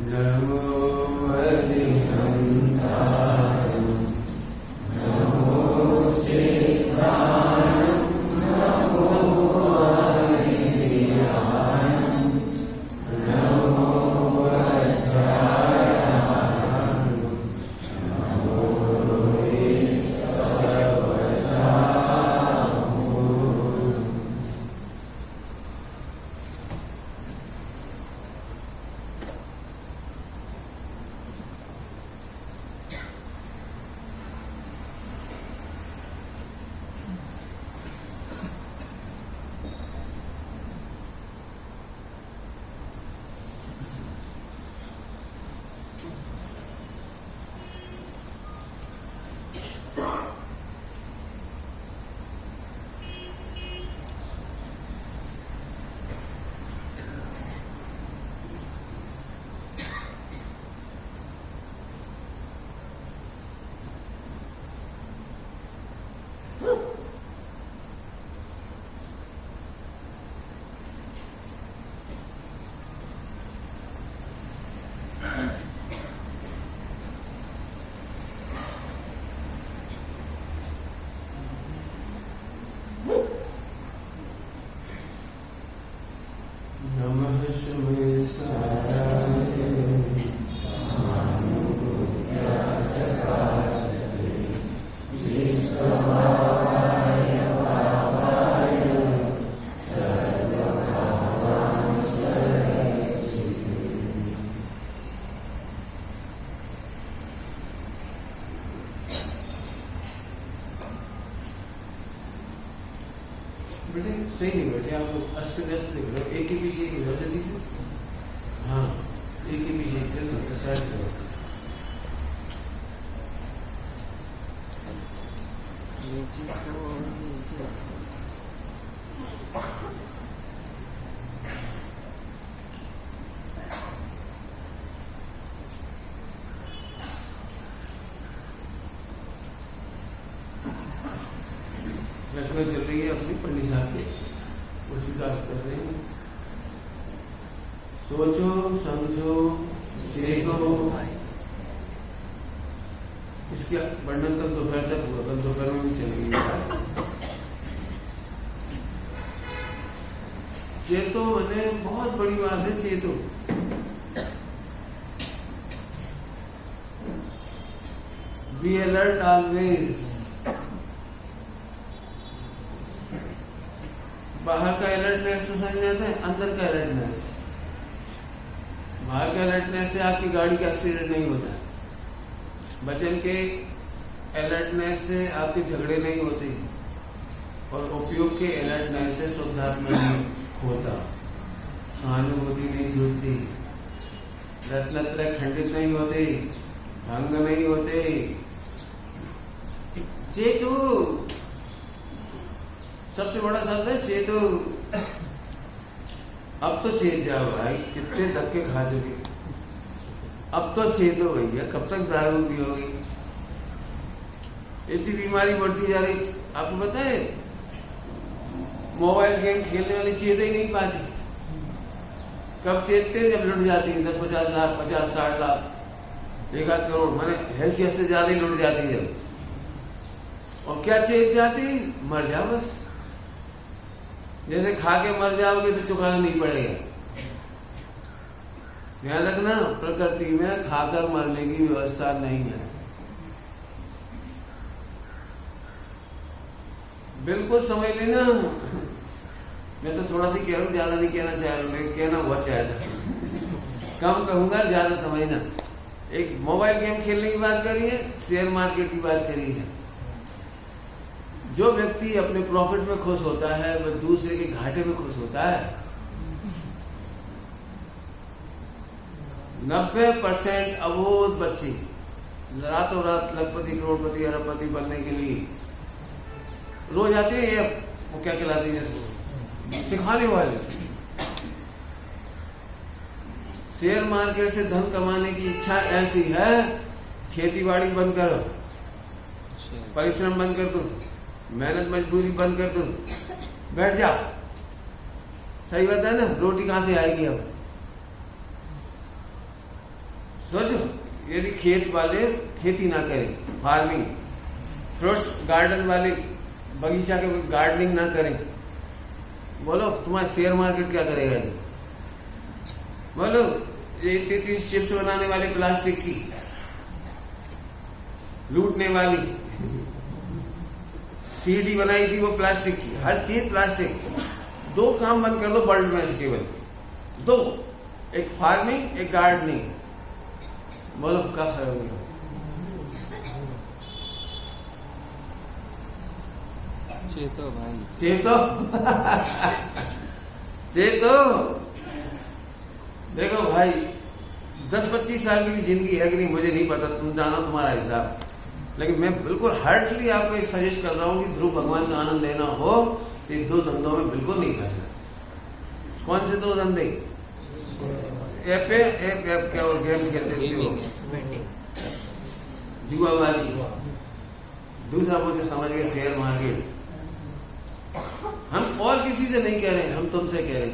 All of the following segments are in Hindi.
नमो हरिहंताय नमो सिद्धाय नमो हरियाय नमो वज्राय नमो नमः शिवेशाय स्वानुभूत्याचकाशते श्रीस्वभावाय भावाय सर्वभावांश्वरे बेटे सही नहीं बैठे आप लोग अस्त व्यस्त देख रहे हो एक ही पीछे एक जल्दी से हाँ एक ही पीछे एक साइड करो रसोई चल रही है अपनी पंडित साहब के उसी का कर रहे हैं। सोचो समझो देखो इसके वर्णन कल दोपहर तक हुआ कल दोपहर में भी चलेगी चेतो मैंने बहुत बड़ी बात है चेतो बी अलर्ट ऑलवेज बाहर का अलर्टनेस तो समझ जाते हैं अंदर का अलर्टनेस बाहर का अलर्टनेस से आपकी गाड़ी का एक्सीडेंट नहीं होता बचन के अलर्टनेस से आपके झगड़े नहीं होते और उपयोग के अलर्टनेस से शुद्धात्मा नहीं होता सहानुभूति नहीं छूटती रत्नत्रय खंडित नहीं होते भंग नहीं होते चेतु सबसे बड़ा शब्द है चेतु अब तो चेत जाओ भाई कितने धक्के खा चुके अब तो चेतो भैया कब तक दारू पियोगे इतनी बीमारी बढ़ती जा रही आपको पता है मोबाइल गेम खेलने वाली चेत ही नहीं पाती कब चेतते जब लुट जाती है 10-50 लाख 50-60 लाख 1 करोड़ माने हैसियत से ज्यादा ही लुट जाती है और क्या चेत जाती मर जाओ बस जैसे खा के मर जाओगे तो चुकाना नहीं पड़ेगा ध्यान रखना प्रकृति में खाकर मरने की व्यवस्था नहीं है बिल्कुल समझ लेना मैं तो थोड़ा सी कह रहा हूँ ज्यादा नहीं कहना चाह रहा मैं कहना बहुत चाहता कम कहूंगा ज्यादा समझना एक मोबाइल गेम खेलने की बात करी है शेयर मार्केट की बात करी है जो व्यक्ति अपने प्रॉफिट में खुश होता है वह दूसरे के घाटे में खुश होता है 90% अबोध बच्चे रातों रात लखपति करोड़पति अरबपति बनने के लिए रोज आते हैं ये वो क्या कहलाती है सिखाने वाले शेयर मार्केट से धन कमाने की इच्छा ऐसी है खेती बाड़ी बंद करो परिश्रम बंद कर दो मेहनत मजदूरी बंद कर दो बैठ जा सही बात है ना रोटी कहां से आएगी अब सोचो, यदि खेत वाले खेती ना करें, फार्मिंग, फ्रूट्स गार्डन वाले बगीचा के गार्डनिंग ना करें, बोलो तुम्हारा शेयर मार्केट क्या करेगा? बोलो ये 33 चिप्स बनाने वाले प्लास्टिक की, लूटने वाली सीडी बनाई थी वो प्लास्टिक की, हर चीज प्लास्टिक। 2 काम बंद कर दो वर्ल्ड में, केवल 2, एक फार्मिंग, एक गार्डनिंग। बोलो क्या खराब होगा? चेतो भाई, चेतो चेतो। देखो भाई, 10-25 साल की जिंदगी है कि नहीं मुझे नहीं पता, तुम जानो तुम्हारा हिसाब, लेकिन मैं बिल्कुल हार्डली आपको एक सजेस्ट कर रहा हूँ कि ध्रुव भगवान का आनंद लेना हो तो 2 धंधों में बिल्कुल नहीं फंसना। कौन से 2 धंधे? ऐप क्या और गेम खेलते हो, जुआबाजी, दूसरा मुझे समझ गए शेयर मार्केट। हम और किसी से नहीं कह रहे, हम तुमसे कह रहे।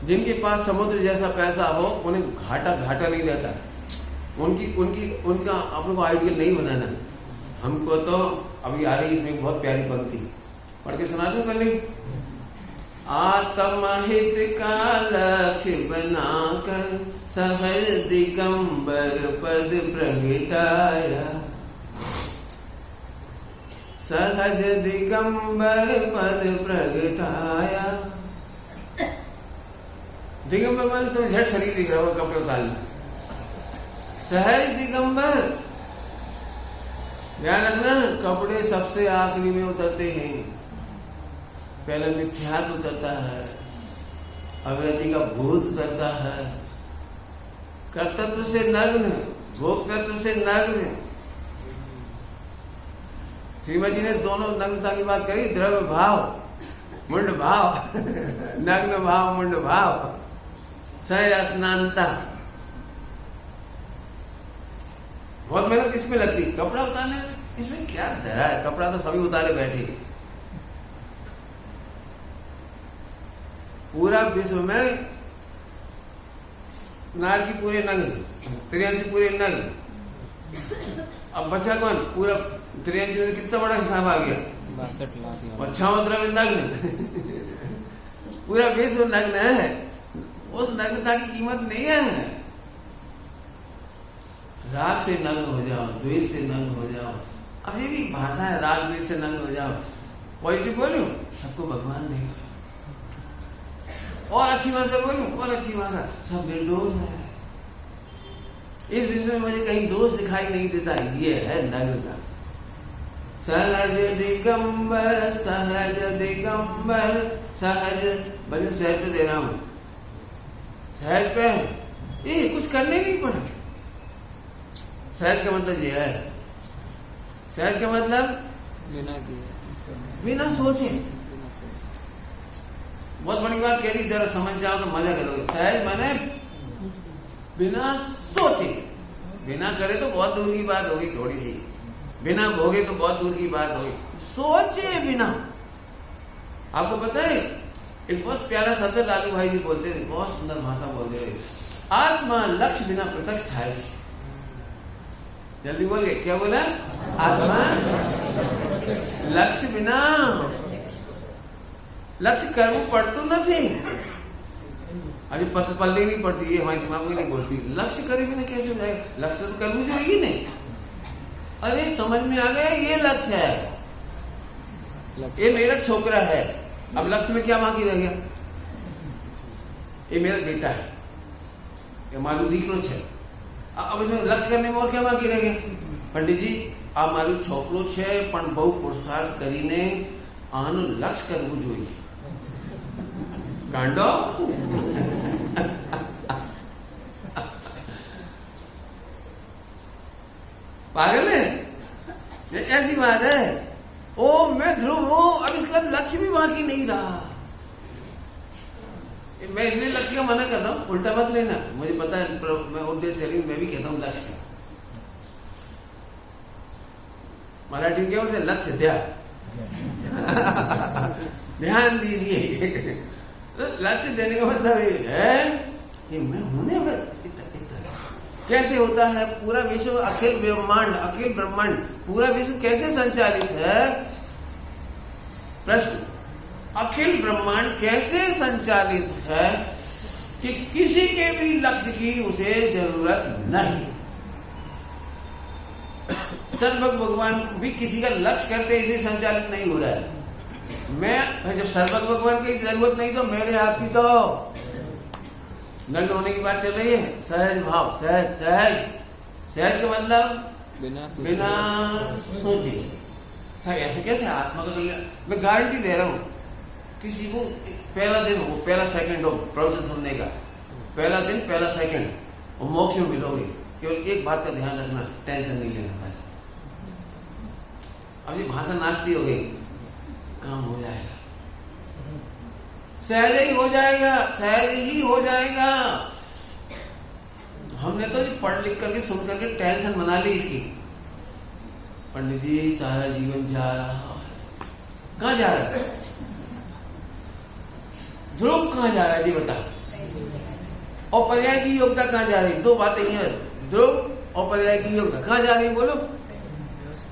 जिनके पास समुद्र जैसा पैसा हो उन्हें घाटा नहीं रहता, उनका आप लोग को आइडियल नहीं बनाना। हमको तो अभी आ रही इसमें बहुत प्यारी पंक्ति पढ़ के सुना दूं पहले। आत्महित का लक्ष्य बनाकर सहज दिगंबर पद प्रगटाया, सहज दिगंबर पद प्रगटाया। दिगंबर मान तो झट शरीर दिख रहा होगा, कपड़े उतार लो। सहज दिगंबर, ध्यान रखना, कपड़े सबसे आखिरी में उतरते हैं, पहले मिथ्यात्व उतरता है, अविरति का भूत उतरता है, कर्तव्य से नग्न, भोक्तत्व से नग्न। श्रीमती जी ने दोनों नग्नता की बात करी, द्रव्य भाव, मुंड भाव, नग्न भाव, मुंड भाव, सहज स्नानता। बहुत मेहनत इसमें लगती, कपड़ा उतारने में इसमें क्या धरा है? कपड़ा तो सभी उतारे बैठे। पूरा विश्व में नारकी पूरे नग्न, 83 पूरे नग्न। अब बचा कौन? पूरा 83 में कितना बड़ा हिसाब आ गया? 62 लाख। और 56 द्रव्य नग्न, पूरा विश्व नग्न है। उस नग्नता की कीमत नहीं है। राग से नग्न हो जाओ, द्वेष से नग्न हो जाओ। अब ये भी भाषा है, राग द्वेष से नग्न हो जाओ। पॉजिटिव बोलूं, सबको भगवान देगा। और अच्छी भाषा बोलूं, और अच्छी भाषा, सब निर्दोष है। इस विषय में मुझे कहीं दोष दिखाई नहीं देता। ये है नग्नता। सहज दिगंबर, सहज दिगंबर, सहज। भजन सहज पे दे रहा हूं, सहज पे ये कुछ करने नहीं पड़ा। सहज का मतलब ये है, सहज का मतलब बिना किए, बिना सोचे। बहुत बड़ी बात कह रही, जरा समझ जाओ तो मजा करोगे। सहज माने बिना सोचे, बिना करे तो बहुत दूर की बात होगी, थोड़ी सी बिना भोगे तो बहुत दूर की बात होगी, सोचे बिना। आपको पता है एक बहुत प्यारा शब्द लालू भाई जी बोलते थे, बहुत सुंदर भाषा बोलते थे, आत्मा लक्ष्य बिना प्रत्यक्ष ठाए। जल्दी बोलिए, क्या बोला? आत्मा लक्ष्य बिना, लक्ष्य कर्म पढ़तो नहीं, अभी पल्ले नहीं पड़ती है, हमारे दिमाग में नहीं घुसती। लक्ष्य करे बिना कैसे हो जाएगा? लक्ष्य तो कर्म जो ही नहीं। अरे समझ में आ गया, ये लक्ष्य है, ये मेरा छोकरा है। अब लक्ष्य में क्या बाकी रह गया? ये मेरा बेटा है, ये मालू दीकरो है। अब इसमें लक्ष्य करने में और क्या बाकी रह गया? पंडित जी आ मारू छोकरो है, पण बहु पुरुषार्थ करीने आनो लक्ष्य करवू जोईए। गांडो पागल है, ये ऐसी बात है। ओ मैं ध्रुव हूं, अब इसका लक्ष्य भी बाकी नहीं रहा। मैं इसलिए लक्ष्य का मना कर रहा हूं, उल्टा मत लेना, मुझे पता है, मैं उद्देश्य से मैं भी कहता हूं लक्ष्य का। मराठी में क्या बोलते हैं? लक्ष्य ध्यान दीजिए। तो लक्ष्य देने का मतलब ये है कि मैं होने बस इतना कैसे होता है? पूरा विश्व, अखिल ब्रह्मांड पूरा विश्व कैसे संचालित है? प्रश्न, अखिल ब्रह्मांड कैसे संचालित है कि किसी के भी लक्ष्य की उसे जरूरत नहीं? सर्वज्ञ भगवान भी किसी का लक्ष्य करते इसे संचालित नहीं हो रहा है। मैं जब सर्वज्ञ भगवान की जरूरत नहीं तो मेरे आपकी तो दंड होने की बात चल रही है। सहज भाव, सहज का मतलब बिना सोचे। ऐसे कैसे आत्मा का कल्याण? मैं गारंटी दे रहा हूं, किसी को पहला दिन हो, पहला सेकंड हो प्रवचन सुनने का, पहला दिन पहला सेकंड और मोक्ष में मिलोगे। केवल एक बात का ध्यान रखना, टेंशन नहीं लेना। बस अब ये भाषा नाचती हो गई, काम हो जाएगा, सहज ही हो जाएगा, सहज ही हो जाएगा। हमने तो पढ़ लिख करके सुन करके टेंशन बना ली इसकी। पंडित जी सारा जीवन जा रहा, कहाँ जा रहा है? ध्रुव कहाँ जा रहा है जी बता? और पर्याय की योग्यता कहाँ जा रही? दो बातें ही है, ध्रुव और पर्याय की योग्यता कहाँ जा रही है बोलो?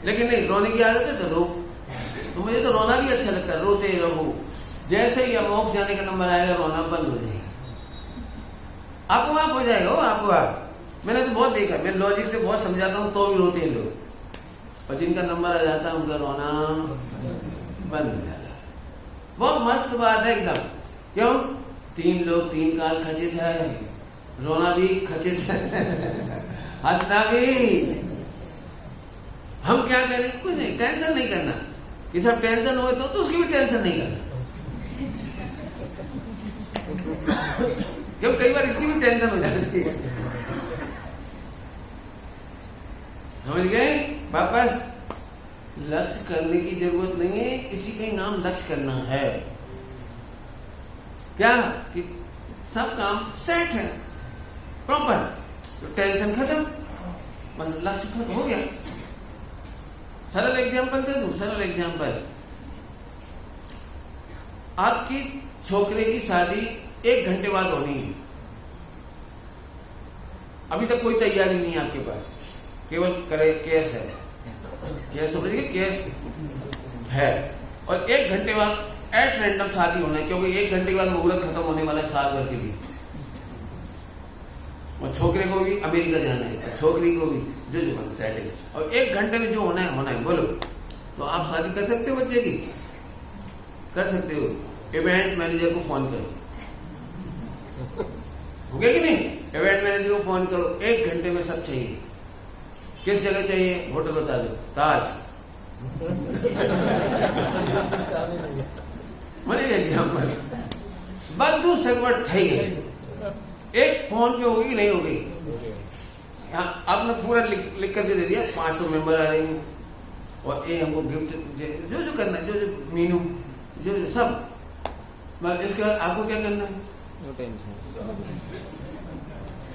लेकिन नहीं, रोने की आदत है तो रो। तो मुझे तो रोना भी अच्छा लगता है, रोते रहो। जैसे ही मोक्ष जाने का नंबर आएगा रोना बंद हो जाएगा, आपको आप हो जाएगा। आपको आप, मैंने तो बहुत देखा, मैं लॉजिक से बहुत समझाता हूँ तो भी रोते हैं लोग, और जिनका नंबर आ जाता है उनका रोना बंद हो जाता है। बहुत मस्त बात है एकदम। क्यों? 3 लोग 3 काल खचित है, रोना भी खचित है, हंसना भी। हम क्या करें? कुछ नहीं, टेंशन नहीं करना। कि सब टेंशन हो तो उसकी भी टेंशन नहीं करना। क्यों? कई बार इसकी भी टेंशन हो जाती है। समझ गए? वापस लक्ष्य करने की जरूरत नहीं है, किसी का नाम लक्ष्य करना है। क्या कि सब काम सेट है प्रॉपर, तो टेंशन खत्म, बस लक्ष्य खत्म हो गया। सरल एग्जाम्पल दे दूं, सरल एग्जाम्पल। आपकी छोकरे की शादी 1 घंटे बाद होनी है, अभी तक कोई तैयारी नहीं है आपके पास, केवल केस है, केस समझिए, केस है, और 1 घंटे बाद एट रैंडम शादी होना है, क्योंकि 1 घंटे के बाद मुहूर्त खत्म होने वाला है साल भर के लिए। और छोकरे को भी अमेरिका जाना है, छोकरी को भी जो सेट है, और 1 घंटे में जो होना है बोलो। तो आप शादी कर सकते हो बच्चे की? कर सकते हो। इवेंट मैनेजर को फोन करो, हो गया कि नहीं? इवेंट मैनेजर को फोन करो, 1 घंटे में सब चाहिए। किस जगह चाहिए? होटल बता दो, ताज। બધું સગવડ થઈ गई, एक फोन पे होगी कि नहीं होगी? आपने पूरा लिख करके दे दिया, 500 मेंबर आ रहे हैं, और ये हमको गिफ्ट जो करना है, जो मीनू जो सब, बस इसके बाद आपको क्या करना है? No tension.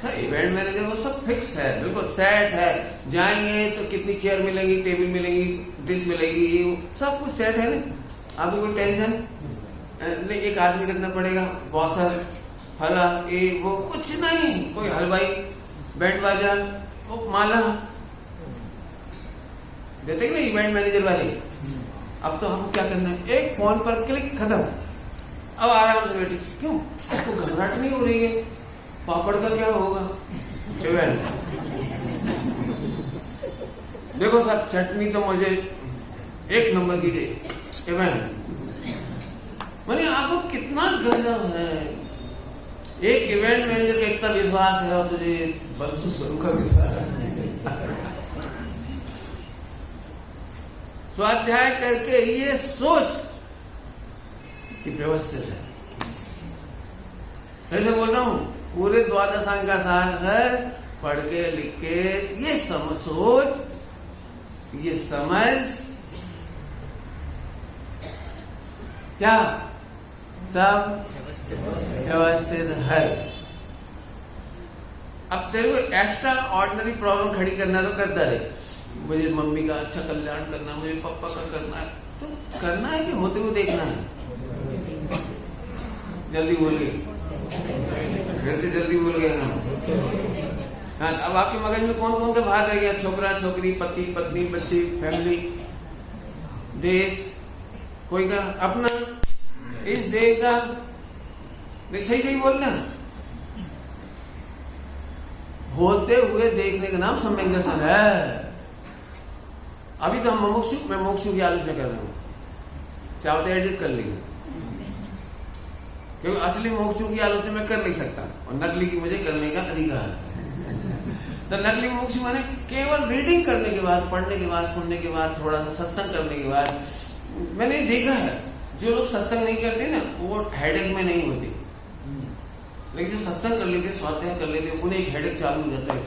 Sir event manager वो सब फिक्स है, बिल्कुल सेट है। जाएंगे तो कितनी चेयर मिलेंगी, टेबल मिलेगी, डिश मिलेगी, सब कुछ सेट है ना। आपको कोई टेंशन नहीं, एक आदमी रखना पड़ेगा, बॉसर फला ये वो कुछ नहीं, कोई हलवाई, बैंड बाजा, वो माला देते कि नहीं इवेंट मैनेजर वाले। अब तो हमको क्या करना है? एक फोन पर क्लिक, खत्म। अब आराम से बैठे। क्यों? आपको घबराहट नहीं हो रही है? पापड़ का क्या होगा? इवेंट देखो सर, चटनी तो मुझे 1 नंबर की दे। इवेंट माने आपको कितना गजब है। एक इवेंट मैनेजर का इतना विश्वास है, और तुझे वस्तु स्वरूप का विश्वास है। स्वाध्याय करके ये सोच कि व्यवस्थित है। ऐसे बोल रहा हूं, पूरे 12 अंक का सार है, पढ़ के लिख के ये सोच, ये समझ, क्या सब व्यवस्थित है। अब तेरे को एक्स्ट्रा ऑर्डिनरी प्रॉब्लम खड़ी करना तो करता रहे, मुझे मम्मी का अच्छा कल्याण करना, मुझे पापा का करना है, तो करना है कि होते हुए देखना है? जल्दी बोलिए, जल्दी बोल गए ना। हाँ, अब आपके मगज में कौन कौन का भाग रह गया? छोकरा छोकरी, पति पत्नी, बच्ची, फैमिली, देश, कोई का अपना, इस देह का। सही सही बोलना। होते हुए देखने का नाम सम्यक दर्शन है। अभी तो हम मैं मोक्षु की आलोचना कर रहा हूं, चाहो तो एडिट कर लेंगे, क्योंकि असली मोक्षु की आलोचना मैं कर नहीं सकता और नकली की मुझे करने का अधिकार है। तो नकली मोक्ष माने केवल रीडिंग करने के बाद, पढ़ने के बाद, सुनने के बाद, थोड़ा सा सत्संग करने के बाद। मैंने देखा है जो लोग सत्संग नहीं करते ना वो हेडेक में नहीं होते, लेकिन जो सत्संग कर लेते, स्वाध्याय कर लेते, उन्हें एक हेडेक चालू हो जाता है।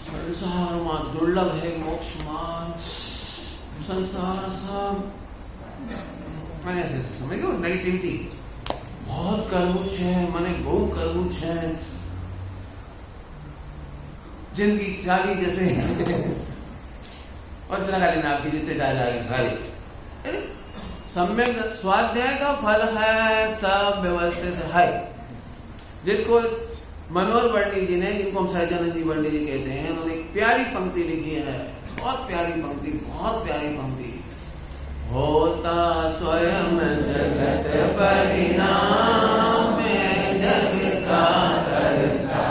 संसार मान दुर्लभ है, मोक्ष मान संसार सब, मैंने ऐसे समझ लो नेगेटिविटी बहुत कर्मुच है, माने बहु कर्मुच है, जिंदगी चाली जैसे और लगा लेना आपके जितने डायलॉग सारे। सम्यक स्वाध्याय का फल है, सब व्यवस्थित है। जिसको मनोहर पंडित जी ने, जिनको हम सहजानंद जी पंडित जी कहते हैं, उन्होंने एक प्यारी पंक्ति लिखी है, बहुत प्यारी पंक्ति, बहुत प्यारी पंक्ति। होता स्वयं जगत परिणाम में, जग का करता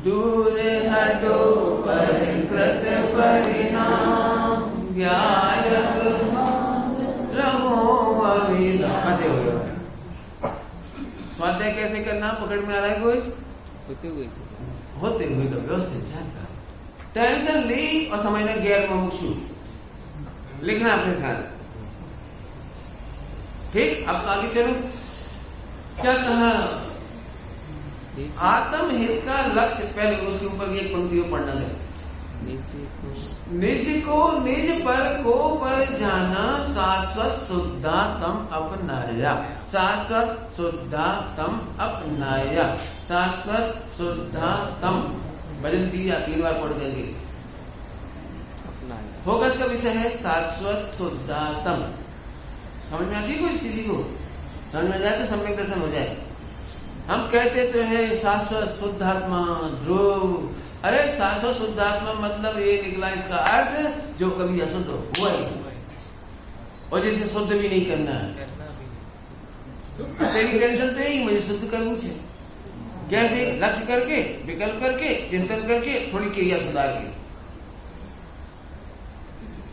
दूर हटो परिकृत परिणाम, ज्ञायक रहो अविदा। ऐसे हो गया। स्वाध्याय कैसे करना पकड़ में आ रहा है कोई? होते हुए तो व्यवस्थित जानता, टेंशन ली और समझना गैर मुमुक्षु, लिखना अपने साथ। ठीक, अब आगे चलो। क्या कहा? आत्म हित का लक्ष्य, पहले उसके ऊपर एक पंक्ति को पढ़ना है। निज को निज पर को पर जाना, शाश्वत शुद्धा तम अपनाया, शाश्वत शुद्धा तम अपनाया, शाश्वत शुद्धा तम। भजन दिया 3 बार पढ़ देंगे। फोकस का विषय है शाश्वत शुद्धा तम। समझ में आती है कोई? किसी को समझ में जाए तो सम्यक दर्शन हो जाए। हम कहते तो है शाश्वत शुद्धात्मा ध्रुव। अरे शाश्वत शुद्धात्मा मतलब ये निकला इसका अर्थ जो कभी अशुद्ध हुआ ही और जिसे शुद्ध भी नहीं करना है। तेरी टेंशन तो यही, मुझे शुद्ध करना है। कैसे? लक्ष्य करके, विकल्प करके, चिंतन करके, थोड़ी क्रिया सुधार के।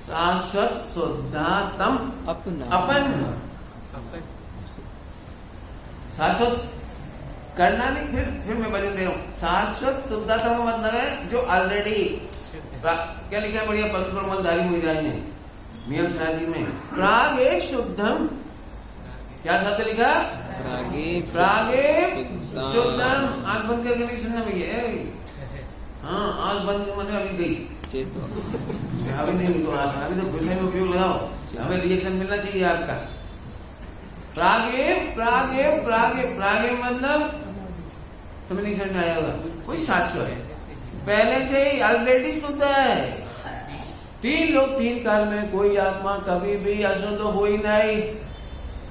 शाश्वत शुद्धात्म अपन शाश्वत करना नहीं। फिर मैं भजन दे रहा हूँ। शाश्वत शुद्धात्मा का मतलब है जो ऑलरेडी, क्या लिखा है बढ़िया पंथ प्रमलधारी मुनिराज ने नियम शादी में, प्राग एक शुद्धम, क्या शब्द लिखा? प्रागे शुद्धम। आंख बंद करके नहीं सुनना भैया। हाँ, आंख बंद मतलब अभी गई, अभी नहीं, अभी तो विषय में उपयोग लगाओ, हमें रिएक्शन मिलना चाहिए आपका। प्रागे प्रागे प्रागे प्रागे मतलब तुम्हें नहीं समझ में आया होगा। कोई शाश्वत है, पहले से ही ऑलरेडी शुद्ध है। 3 लोग 3 काल में, कोई आत्मा कभी भी अशुद्ध हुई नहीं।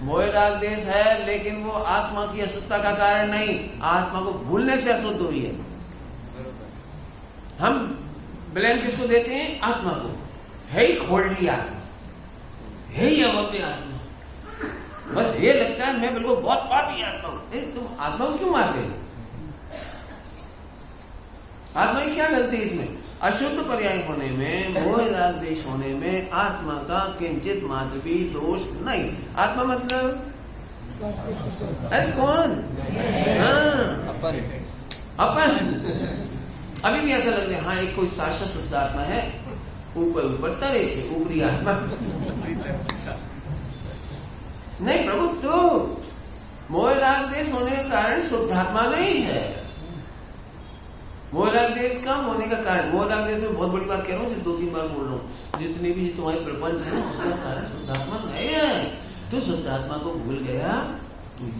मोह राग देश है, लेकिन वो आत्मा की अशुद्धता का कारण नहीं, आत्मा को भूलने से अशुद्ध हुई है। हम ब्लेम किसको देते हैं? आत्मा को। है ही खोलनी आत्मा, है ही अवत्य आत्मा। बस ये लगता है मैं बिल्कुल बहुत पापी आत्मा हूं। तुम आत्मा को क्यों मारते हो? आत्मा की क्या गलती है इसमें? अशुद्ध पर्याय होने में, मोह राग देश होने में आत्मा का किंचित मात्र भी दोष नहीं। आत्मा मतलब अरे कौन? हाँ, अपन। अभी भी ऐसा लग रहा है हाँ एक कोई शाश्वत शुद्ध आत्मा है, ऊपर तरे से ऊपरी आत्मा। नहीं प्रभु, तो मोह राग देश होने का कारण शुद्धात्मा नहीं है। मोह राग देश का होने का कारण, मोह राग देश में बहुत बड़ी बात कह रहा हूँ, 2-3 बार बोल रहा हूँ, जितने भी तुम्हारे प्रपंच है उसका कारण शुद्धात्मा नहीं है। तो शुद्धात्मा को भूल गया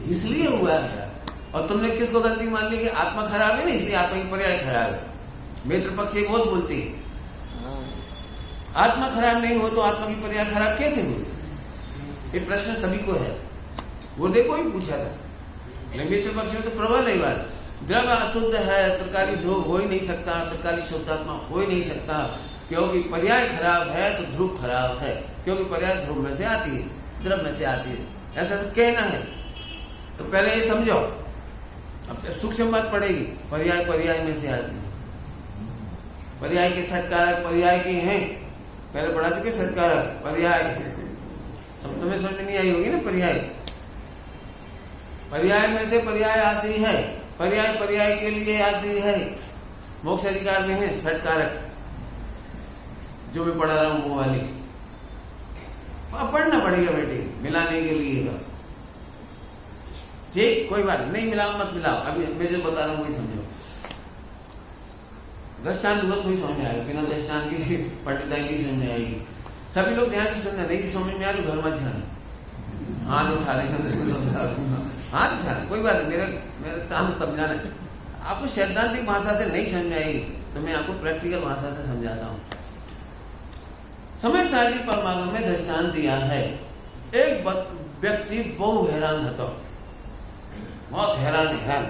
इसलिए हुआ है। और तुमने किसको गलती मान ली कि आत्मा खराब है ना, इसलिए आत्मा की पर्याय खराब है। मित्र पक्ष ये बहुत बोलते हैं आत्मा खराब नहीं हो तो आत्मा की पर्याय खराब कैसे हुई? ये प्रश्न सभी को है। वो देखो ही पूछा था, मित्र पक्ष में तो प्रबल है बात। द्रव्य अशुद्ध है, त्रिकाली ध्रुव हो ही नहीं सकता, त्रिकाली शुद्धात्मा हो ही नहीं सकता, क्योंकि पर्याय खराब है तो ध्रुव खराब है, क्योंकि पर्याय ध्रुव में से आती है, द्रव्य में से आती है, ऐसा कहना है। तो पहले ये समझो, अब सूक्ष्म बात पड़ेगी। पर्याय पर्याय में से आती है, पर्याय के सत्कारक पर्याय के हैं, पहले पढ़ा सके सत्कारक पर्याय, अब तुम्हें समझ में नहीं आई होगी ना। पर्याय पर्याय में से पर्याय आती है, पर्याय पर्याय के लिए आती है। मोक्ष अधिकार में है सत्कारक, जो मैं पढ़ा रहा हूं वो वाली, अब पढ़ना पड़ेगा बेटे मिलाने के लिए। ठीक, कोई बात नहीं, मिलाओ मत मिलाओ, अभी मैं जो बता रहा हूँ वही समझो। दृष्टांत दूंगा तो ही समझ में आएगा, बिना दृष्टांत की पंडिताई नहीं समझ में आएगी। सभी लोग ध्यान से सुनना, नहीं समझ में आए तो घर मत जाना, हाथ उठा लेना, हाथ उठा, कोई बात नहीं, मेरा काम समझाना है। आपको सैद्धांतिक भाषा से नहीं समझ में आएगी तो मैं आपको प्रैक्टिकल भाषा से समझाता हूँ। समय सारणी परमागम में दृष्टांत दिया है। एक व्यक्ति बहुत हैरान था, बहुत हैरान है।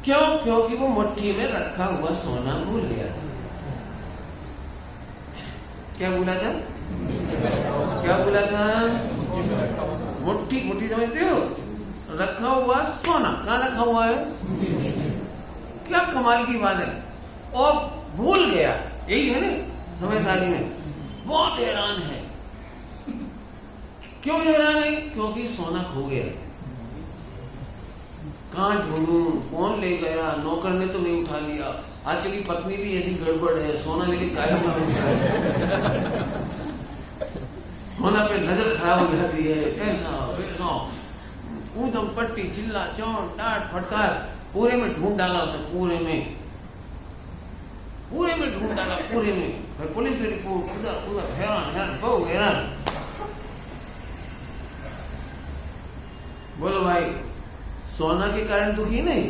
क्यों? क्योंकि वो मुट्ठी में रखा हुआ सोना भूल गया था। क्या भूला था? क्या भूला था? मुट्ठी, मुट्ठी समझते हो? रखा हुआ सोना कहाँ रखा हुआ है? क्या कमाल की बात है, और भूल गया। यही है ना समय सारणी में, बहुत हैरान है। क्यों हैरान है? क्योंकि सोना खो गया। कहाँ ढूंढूं, कौन ले गया, नौकर ने तो नहीं उठा लिया। आजकल की पत्नी भी ऐसी गड़बड़ है, सोना लेके गायब हो गया, सोना पे नजर खराब हो जाती है। ऐसा वैसा ऊधम पट्टी चिल्ला चौड़ डांट फटकार, पूरे में ढूंढ डाला उसने, पूरे में ढूंढ डाला, पूरे में। फिर पुलिस में रिपोर्ट, उधर उधर, हैरान बहुत हैरान। बोलो भाई, सोना के कारण दुखी नहीं?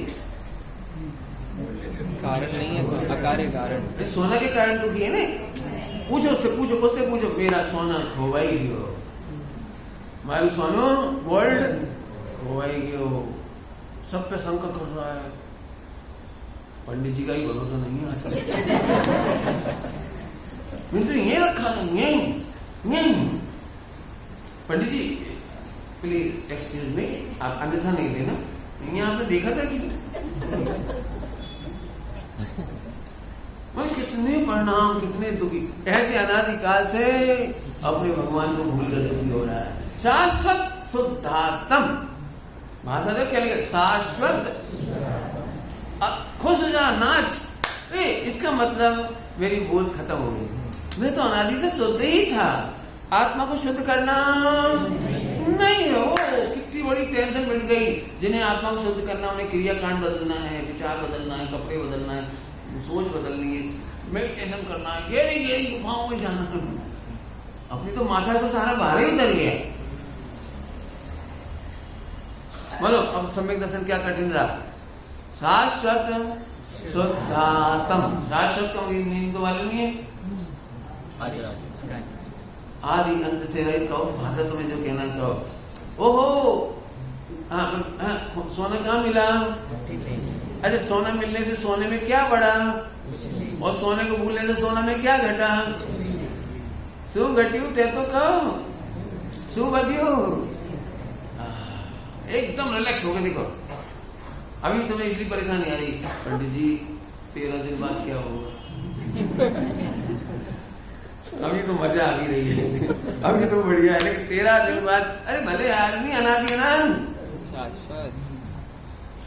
कारण नहीं है, अकार्य कारण। सोना के कारण दुखी है नहीं? पूछो उससे, पूछो मेरा सोना खोवाई गयो, मारू सोनो गोल्ड खोवाई गयो, सब पे शंका कर रहा है। पंडित जी का ही भरोसा नहीं है आजकल। मैंने तो ये रखा था, यही। पंडित जी प्लीज एक्सक्यूज मी, आप अन्यथा नहीं लेना, ये आपने देखा था कि कितने परिणाम, कितने दुखी, ऐसे अनादिकाल से अपने भगवान को भूल कर दुखी हो रहा है। शाश्वत शुद्धात्म भाषा तो क्या लिखा? शाश्वत खुश हो जा, नाच। इसका मतलब मेरी भूल खत्म हो गई, मैं तो अनादि से शुद्ध ही था। आत्मा को शुद्ध करना नहीं हो, कितनी बड़ी टेंशन मिट गई। जिन्हें आत्मा को शुद्ध करना, उन्हें क्रियाकांड बदलना है, विचार बदलना है, कपड़े बदलना है, सोच बदलनी है, मेडिटेशन करना है, ये गुफाओं में जाना है। अपनी तो माथा से सारा बाहर ही उतर गया। बोलो अब सम्यक दर्शन क्या कठिन रहा? शाश्वत शुद्धात्म, शाश्वत का मीनिंग तो मालूम नहीं है? आदि अंत से रहित कहो, भाषा तुम्हें जो कहना चाहो। ओहो, सोना कहाँ मिला? अरे सोना मिलने से सोने में क्या बढ़ा, और सोने को भूलने से सोना में क्या घटा? सु घटियो ते तो कहो, सु बधियो। एकदम रिलैक्स हो गए। देखो अभी तुम्हें इसलिए परेशानी आ रही, पंडित जी 13 दिन बाद क्या होगा? अभी तो मजा आ भी रही है, अभी तो बढ़िया है, लेकिन 13 दिन बाद, अरे भले आदमी अनादि अनंत,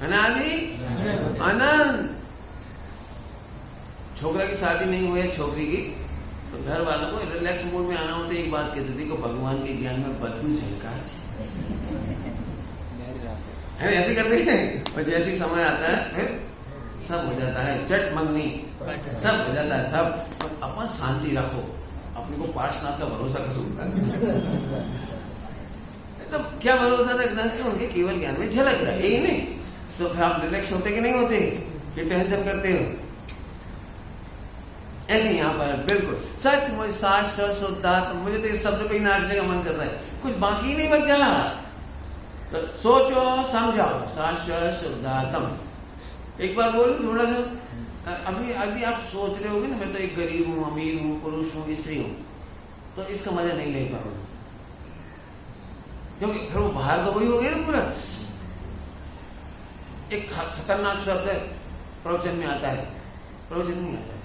अनादि अनंत। छोकरा की शादी नहीं हुई है, छोकरी की, तो घर वालों को रिलैक्स मूड में आना होता है। एक बात कहते थे को भगवान के ज्ञान में बद्दू झलका है, ऐसे करते हैं। और जैसे समय आता है फिर सब हो जाता है, चट मंगनी सब हो जाता है, सब। अपन शांति रखो, अपने को पार्शनाथ का भरोसा करो। तो क्या भरोसा रखना है? उनके केवल ज्ञान में झलक रहा है, यही नहीं। तो फिर आप रिलैक्स होते कि नहीं होते, कि टेंशन करते हो? ऐसे यहाँ पर बिल्कुल सच मुझे शाश्वत शुद्धात्म, मुझे तो इस शब्द पे ही नाचने का मन कर रहा है, कुछ बाकी नहीं बचा। तो सोचो समझाओ, शाश्वत शुद्धात्म एक बार बोलूं थोड़ा सा, अभी अभी आप सोच रहे होगे ना मैं तो एक गरीब हूँ, अमीर हूँ, पुरुष हूँ, स्त्री हूँ, तो इसका मजा नहीं ले पाऊंगा, क्योंकि फिर वो बाहर तो वही हो गया ना पूरा। एक खतरनाक शब्द है प्रवचन में आता है, प्रवचन नहीं आता है,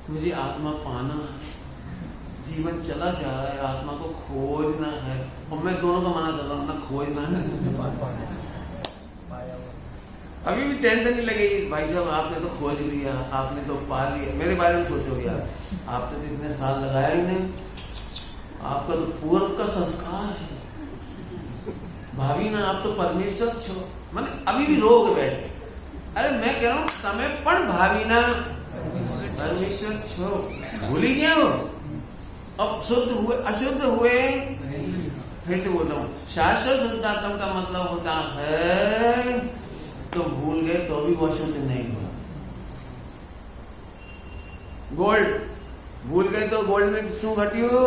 मुझे आत्मा पाना है, जीवन चला जा रहा है, आत्मा को खोजना है, और मैं दोनों का मना कर रहा हूँ, ना खोजना है। अभी भी टेंशन नहीं लगेगी भाई साहब, आपने तो खोज लिया, आपने तो पा लिया, मेरे बारे में सोचोगे यार, आपने तो इतने साल लगाया ही नहीं, आपका तो पूर्व का संस्कार है, भाभी ना आप तो परमेश्वर छो, मैंने अभी भी रोग बैठे। अरे मैं कह रहा हूँ समय पण भावी ना परमेश्वर छो, भूल ही गया हो। अब शुद्ध हुए अशुद्ध हुए, फिर से बोल रहा हूँ, शाश्वत शुद्धात्म का मतलब होता है तो भूल गए तो भी वो शुद्ध नहीं हुआ। गोल्ड भूल गए तो गोल्ड में क्यों घटी हो?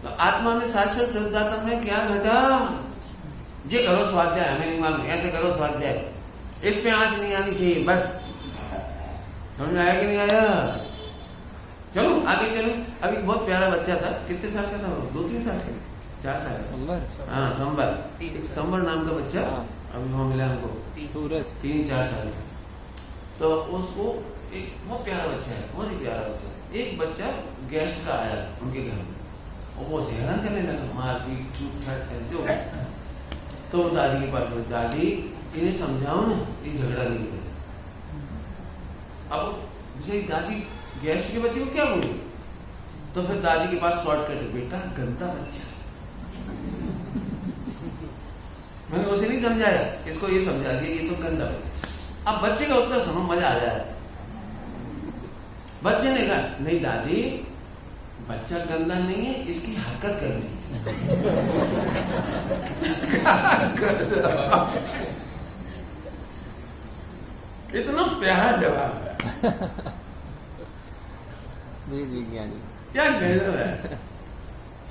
तो आत्मा में शाश्वत शुद्धात्म में क्या घटा? ये करो स्वाध्याय, हमें नहीं मालूम, ऐसे करो स्वाध्याय, इस पे आंच नहीं आनी चाहिए, बस। समझ में आया कि नहीं आया? चलो आगे चलो। अभी बहुत प्यारा बच्चा था, कितने साल का था वो? 2-3 साल का, 4 साल का? हाँ संबर, संबर नाम का बच्चा अभी वहाँ मिला हमको, सूरत, 3-4 साल का। तो उसको एक बहुत प्यारा बच्चा है, बहुत ही प्यारा बच्चा। एक बच्चा गेस्ट का आया उनके घर में, और वो हैरान करने लगा, मारपीट छूट छाट करते हो। तो दादी के पास बोले, दादी इन्हें समझाओ ना, ये झगड़ा नहीं करे। अब मुझे दादी गेस्ट के बच्चे को क्या बोली? तो फिर दादी के पास शॉर्टकट है, बेटा गंदा बच्चा। मैंने उसे नहीं समझाया, इसको ये समझा दिया ये तो गंदा बच्चा। अब बच्चे का उत्तर सुनो, मजा आ जाए। बच्चे ने कहा, नहीं दादी बच्चा गंदा नहीं है, इसकी हरकत गंदी। इतना प्यारा जवाब है। विज्ञानी क्या गजब है।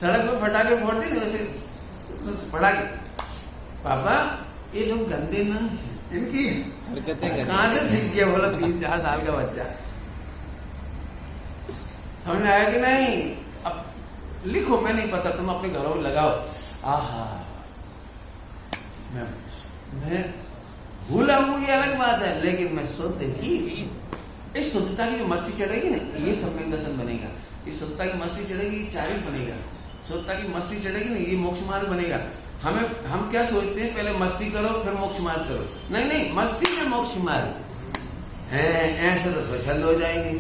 सड़क पर फटाके फोड़ते नहीं वैसे फटाके। पापा ये लोग गंदे ना, इनकी हरकतें कहाँ से सीख गया? बोला 3-4 साल का बच्चा। समझ में आया कि नहीं? अब लिखो, मैं नहीं पता, तुम अपने घरों में लगाओ। आहा, मैं भूला हूँ ये अलग बात है, लेकिन मैं शुद्ध ही। इस शुद्धता की जो मस्ती चढ़ेगी ना, ये सम्यक दर्शन बनेगा। इस शुद्धता की मस्ती चढ़ेगी, ये चारिक बनेगा। शुद्धता की मस्ती चढ़ेगी ना, ये मोक्ष मार्ग बनेगा। हम क्या सोचते हैं, पहले मस्ती करो फिर मोक्ष मार्ग करो। नहीं नहीं, मस्ती में मोक्ष मार्ग है। ऐसे तो स्वच्छंद हो जाएंगे।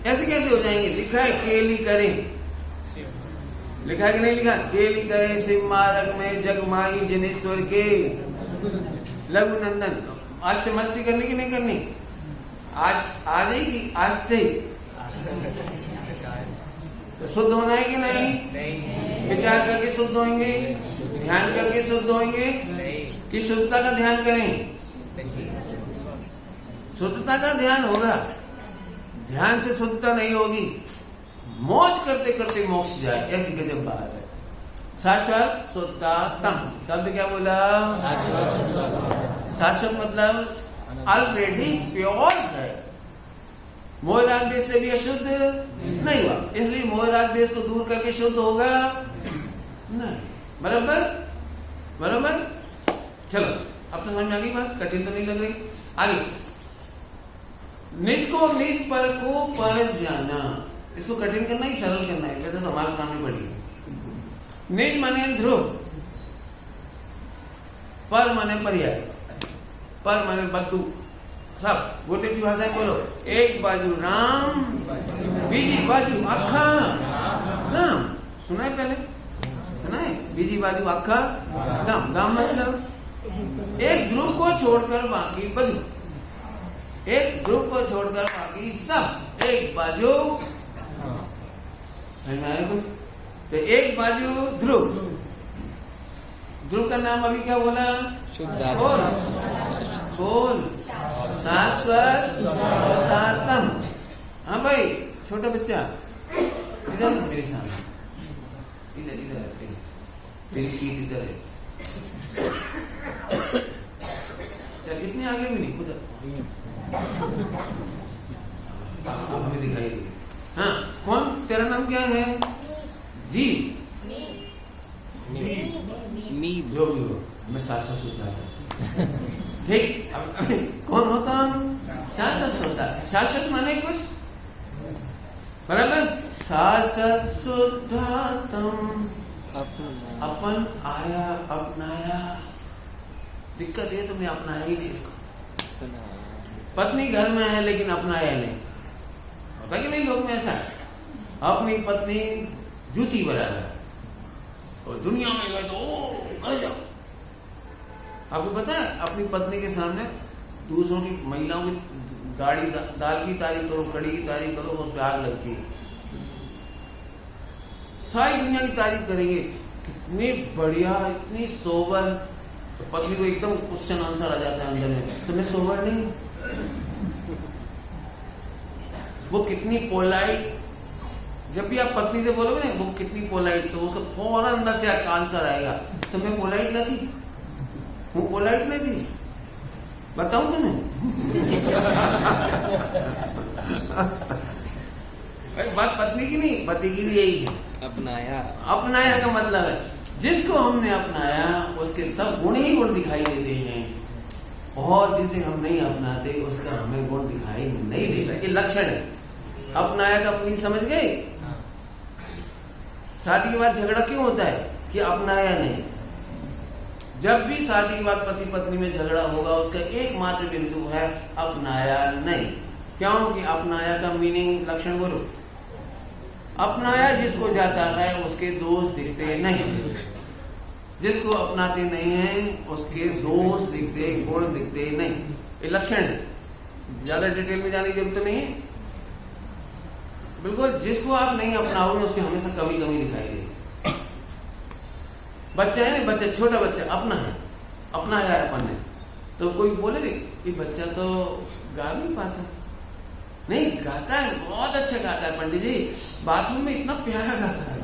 ऐसे कैसे हो जाएंगे? लिखा है केली करें, लिखा है कि नहीं लिखा? केली करें शिव मार्ग में जगमाई जनेश्वर के लघु नंदन। आज से मस्ती करनी कि नहीं करनी? आज आ जाएगी, आज से तो शुद्ध होना है कि नहीं? विचार करके शुद्ध होंगे, ध्यान करके शुद्ध होंगे, कि शुद्धता का ध्यान करें? शुद्धता का ध्यान होगा, ध्यान से शुद्धता नहीं होगी। मौज करते करते मोक्ष जाए, ऐसी गजब बात है। शाश्वत शुद्धात्म शब्द क्या बोला? शाश्वत मतलब ऑलरेडी प्योर है। मोह राग देश से भी अशुद्ध नहीं हुआ, इसलिए मोह राग देश को दूर करके शुद्ध होगा नहीं। बराबर बराबर। चलो अब तो समझ में आ गई बात, कठिन तो नहीं लग रही। आगे, निज को निज पर को पर जाना, इसको कठिन करना ही सरल करना है, वैसे तो हमारे काम में पड़ी। निज माने ध्रुव, पर माने पर्याय, पर माने बद्दू। सब गुरुदेव की भाषा बोलो, एक बाजू राम, बीजी बाजू अखा राम। सुना है पहले? सुना है? बीजी बाजू अखा राम। राम मतलब एक ध्रुव को छोड़कर बाकी बजू, एक ध्रुव को छोड़कर बाकी सब एक बाजू। कुछ तो एक बाजू ध्रुव। ध्रुव का नाम अभी क्या बोला? बोल शाश्वत शुद्धात्म। हाँ भाई, छोटा बच्चा इधर मेरे सामने, इधर इधर तेरी सीट इधर है। इतने आगे भी नहीं, उधर हमें दिखाई दे। हाँ, कौन? तेरा नाम क्या है? जी, नीब। जो भी हो, मैं शासक सोता है। ठीक, अब कौन होता हूँ? शासक होता। शासक माने कुछ बराबर। शासक शुद्धातम, अपन आया अपनाया। दिक्कत ये तुमने अपनाया ही नहीं इसको। पत्नी घर में है लेकिन अपनाया नहीं। होता कि नहीं लोग में ऐसा? अपनी पत्नी जूती बराबर और दुनिया में गए तो गजब। आपको पता है अपनी पत्नी के सामने दूसरों की महिलाओं की गाड़ी दाल की तारीफ करो, कड़ी की तारीफ करो, उस पर आग लगती है। सारी दुनिया की तारीफ करेंगे, कितनी बढ़िया, इतनी सोबर। तो पत्नी को एकदम क्वेश्चन आंसर आ जाता है अंदर में, तो मैं सोबर नहीं? वो कितनी पोलाइट। जब भी आप पत्नी से बोलोगे ना वो कितनी पोलाइट, तो उसका फौरन अंदर से आंसर आएगा, तो मैं पोलाइट न थी? वो पोलाइट नहीं थी? बताऊं तुम्हें? बात पत्नी की नहीं, पति की भी यही है। अपनाया। अपनाया का मतलब है जिसको हमने अपनाया उसके सब गुण ही गुण दिखाई देते हैं, और जिसे हम नहीं अपनाते उसका हमें गुण दिखाई नहीं देता। ये लक्षण है अपनाया का। अपनी समझ गए? शादी के बाद झगड़ा क्यों होता है? कि अपनाया नहीं। जब भी शादी के बाद पति पत्नी में झगड़ा होगा उसका एकमात्र बिंदु है अपनाया नहीं। क्यों? कि अपनाया का मीनिंग लक्षण बोलो। अपनाया जिसको जाता है उसके दोष दिखते नहीं, जिसको अपनाते नहीं है उसके दोष दिखते, गुण दिखते नहीं। ये लक्षण है, ज्यादा डिटेल में जाने की जरूरत नहीं है। बिल्कुल जिसको आप नहीं अपनाओगे उसकी हमेशा कमी कमी दिखाई देगी। बच्चा है ना, बच्चा छोटा बच्चा अपना है, अपना है अपन ने, तो कोई बोले नहीं ये बच्चा तो गा नहीं पाता। नहीं, गाता है, बहुत अच्छा गाता है पंडित जी, बाथरूम में इतना प्यारा गाता है।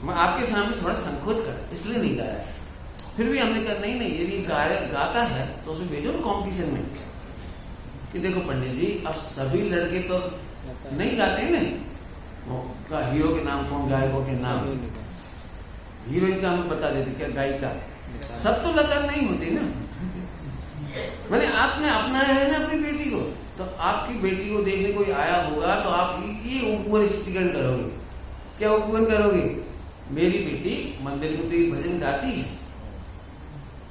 मैं आपके सामने थोड़ा संकोच कर इसलिए नहीं गाया है। फिर भी हमने कहा नहीं नहीं यदि गाता है तो उसे भेजो ना कॉम्पिटिशन में कि देखो पंडित जी अब सभी लड़के तो नहीं गाते हैं ना, हीरो के नाम कौन, गायकों के नाम, हीरोइन का हमें बता देते, क्या गायिका, सब तो लता नहीं होती ना। मैंने आपने अपनाया है ना अपनी बेटी को, तो आपकी बेटी को देखने कोई आया होगा तो आप ये उपवन स्थितिकरण करोगे। क्या उपवन करोगे? मेरी बेटी मंदिर में तो ये भजन गाती है,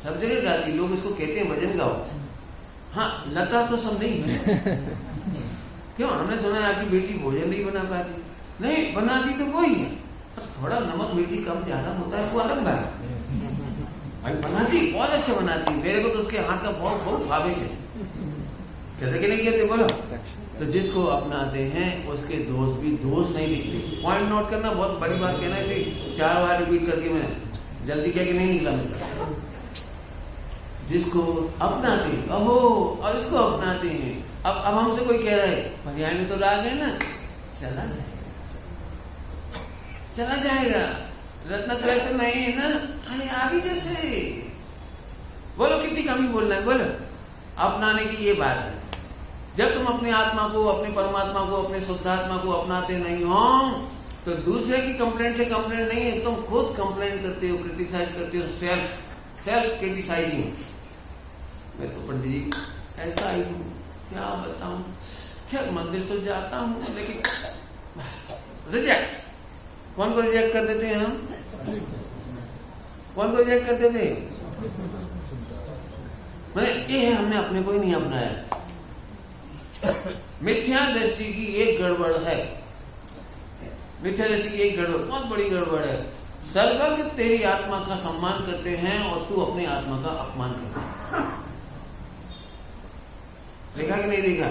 सब जगह गाती, लोग इसको कहते हैं भजन गाओ। हाँ, लता तो सब नहीं है। क्यों? हमने सुना है आपकी बेटी भोजन नहीं बना पाती। नहीं, बनाती तो वही है, थोड़ा नमक मिर्ची कम ज्यादा होता है, वो अलग बात है। भाई बनाती बहुत अच्छा बनाती, मेरे को तो उसके हाथ का बहुत बहुत भावे से। कहते कि नहीं कहते? बोलो। तो जिसको अपनाते हैं उसके दोष भी दोष नहीं दिखते। पॉइंट नोट करना, बहुत बड़ी बात कहना है, 4 बार रिपीट करके मैंने जल्दी क्या कि नहीं निकला मेरा। जिसको अपनाते अहो और इसको अपनाते हैं। अब हमसे कोई कह रहा है भैया में तो राग है ना, चला जाएगा, रत्नत्रय तो नहीं है ना, अरे आगे जैसे बोलो कितनी कमी बोलना है, बोलो। अपनाने की ये बात है, जब तुम अपनी आत्मा को, अपने परमात्मा को, अपने शुद्धात्मा को अपनाते नहीं हो तो दूसरे की कंप्लेंट से कंप्लेंट नहीं है, तुम खुद कंप्लेंट करते हो, क्रिटिसाइज करते हो, सेल्फ क्रिटिसाइजिंग। मैं तो पंडित जी ऐसा ही हूँ, क्या बताऊं, खैर मंदिर तो जाता हूँ लेकिन रिजेक्ट। कौन को रिजेक्ट कर देते हैं हम? कौन को रिजेक्ट कर देते हैं? मैंने ये है, हमने अपने को ही नहीं अपनाया। मिथ्या दृष्टि की एक गड़बड़ है, मिथ्या दृष्टि की एक गड़बड़, बहुत बड़ी गड़बड़ है। सर्वज्ञ तेरी आत्मा का सम्मान करते हैं और तू अपनी आत्मा का अपमान करता है। देखा कि नहीं देखा?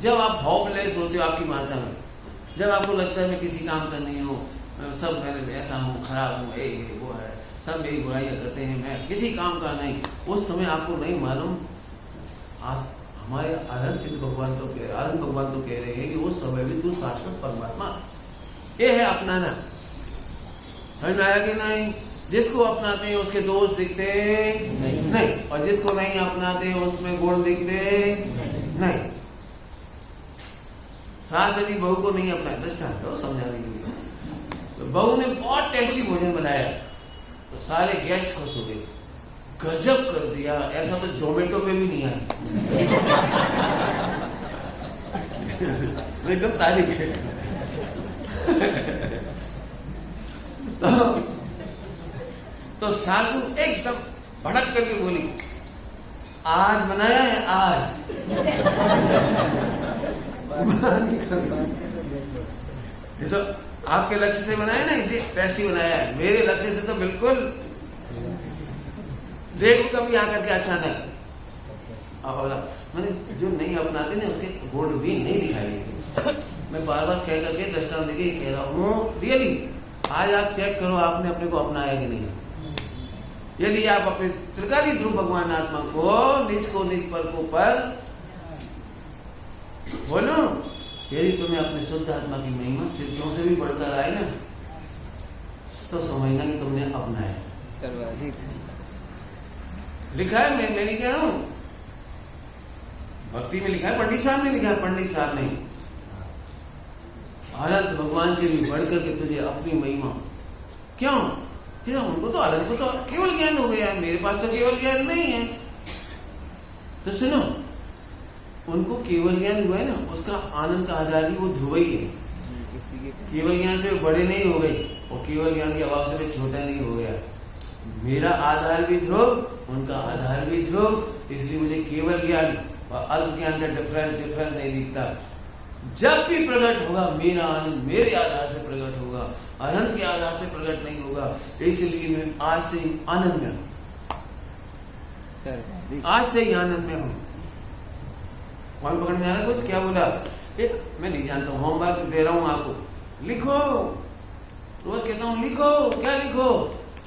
जब आप होपलेस होते हो आपकी भाषा में, जब आपको लगता है मैं किसी काम का नहीं हूँ, सब मैंने ऐसा हूँ, खराब हूँ, वो है, सब मेरी बुराइयां करते हैं, मैं किसी काम का नहीं, उस समय आपको नहीं मालूम आज हमारे आनंद सिद्ध भगवान तो कह रहे हैं कि उस समय भी तू शाश्वत परमात्मा। ये है अपनाना। समझ में आया कि नहीं? जिसको अपनाते हैं उसके दोष दिखते नहीं, और जिसको नहीं अपनाते उसमें गुण दिखते नहीं। सास यदि बहू को नहीं अपना, दृष्टांत हो समझाने के लिए, तो बहू ने बहुत टेस्टी भोजन बनाया तो सारे गेस्ट खुश हो गए, गजब कर दिया, ऐसा तो जोमेटो पे भी नहीं आया। एकदम तारीफ है। तो सासू एकदम भड़क करके बोली, आज बनाया है आज। ये तो आपके लक्ष्य से बनाया ना, इसे टेस्टी बनाया है, मेरे लक्ष्य से तो बिल्कुल, देखो कभी आकर के अचानक। मैंने जो नहीं अपनाते ना उसके गुण भी नहीं दिखाई देते। मैं बार बार कह करके दृष्टांत देके कह रहा हूँ, रियली आज आप चेक करो आपने अपने को अपनाया कि नहीं। यदि आप अपने त्रिकाली ध्रुव भगवान आत्मा को निज पर को पर बोलो, यदि तुम्हें अपने शुद्ध आत्मा की महिमा सिद्धों से भी बढ़कर आए ना, तो समझना कि तुमने अपनाया। सर्वाधिक लिखा है, मैं नहीं कह रहा हूं, भक्ति में लिखा है, पंडित साहब ने लिखा है, पंडित साहब नहीं, अनंत भगवान से भी बढ़कर के तुझे अपनी महिमा। क्यों? उनको तो अनंत को तो केवल ज्ञान हो गया, मेरे पास तो केवल ज्ञान नहीं है। तो सुनो, उनको केवल ज्ञान हुआ है ना, उसका आनंद का आधार भी वो ध्रुव ही है। केवल ज्ञान से बड़े नहीं हो गए और केवल ज्ञान के अभाव से छोटा नहीं हो गया। मेरा आधार भी ध्रुव, उनका आधार भी ध्रुव, इसलिए मुझे केवल ज्ञान और अल्प ज्ञान का डिफरेंस नहीं दिखता। जब भी प्रकट होगा मेरा आनंद मेरे आधार से प्रकट होगा, अनंत के आधार से प्रकट नहीं होगा। इसलिए मैं आज से ही आनंद में हूं, आज से ही आनंद में हूं। कौन पकड़ में आ रहा कुछ? क्या बोला? मैं नहीं जानता हूं, होमवर्क दे रहा हूं आपको, लिखो, रोज कहता हूं लिखो। क्या लिखो?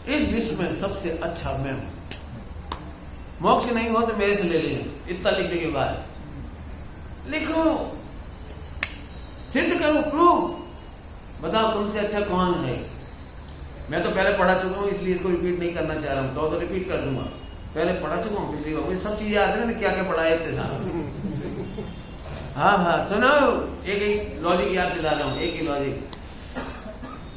इस विश्व में सबसे अच्छा मैं हूं। मोक्ष नहीं हो तो मेरे से ले लेना, इतना लिखने के बाद लिखो, सिद्ध करो, प्रूव, बताओ तुमसे अच्छा कौन है। मैं तो पहले पढ़ा चुका हूं, इसलिए इसको रिपीट नहीं करना चाह रहा हूं, तो रिपीट कर दूंगा। पहले पढ़ा चुका हूं, पिछली बार मुझे सब चीजें याद है ना, क्या क्या पढ़ा है इतने साल। हाँ, सुनो, एक लॉजिक याद दिला रहा हूं, एक ही लॉजिक।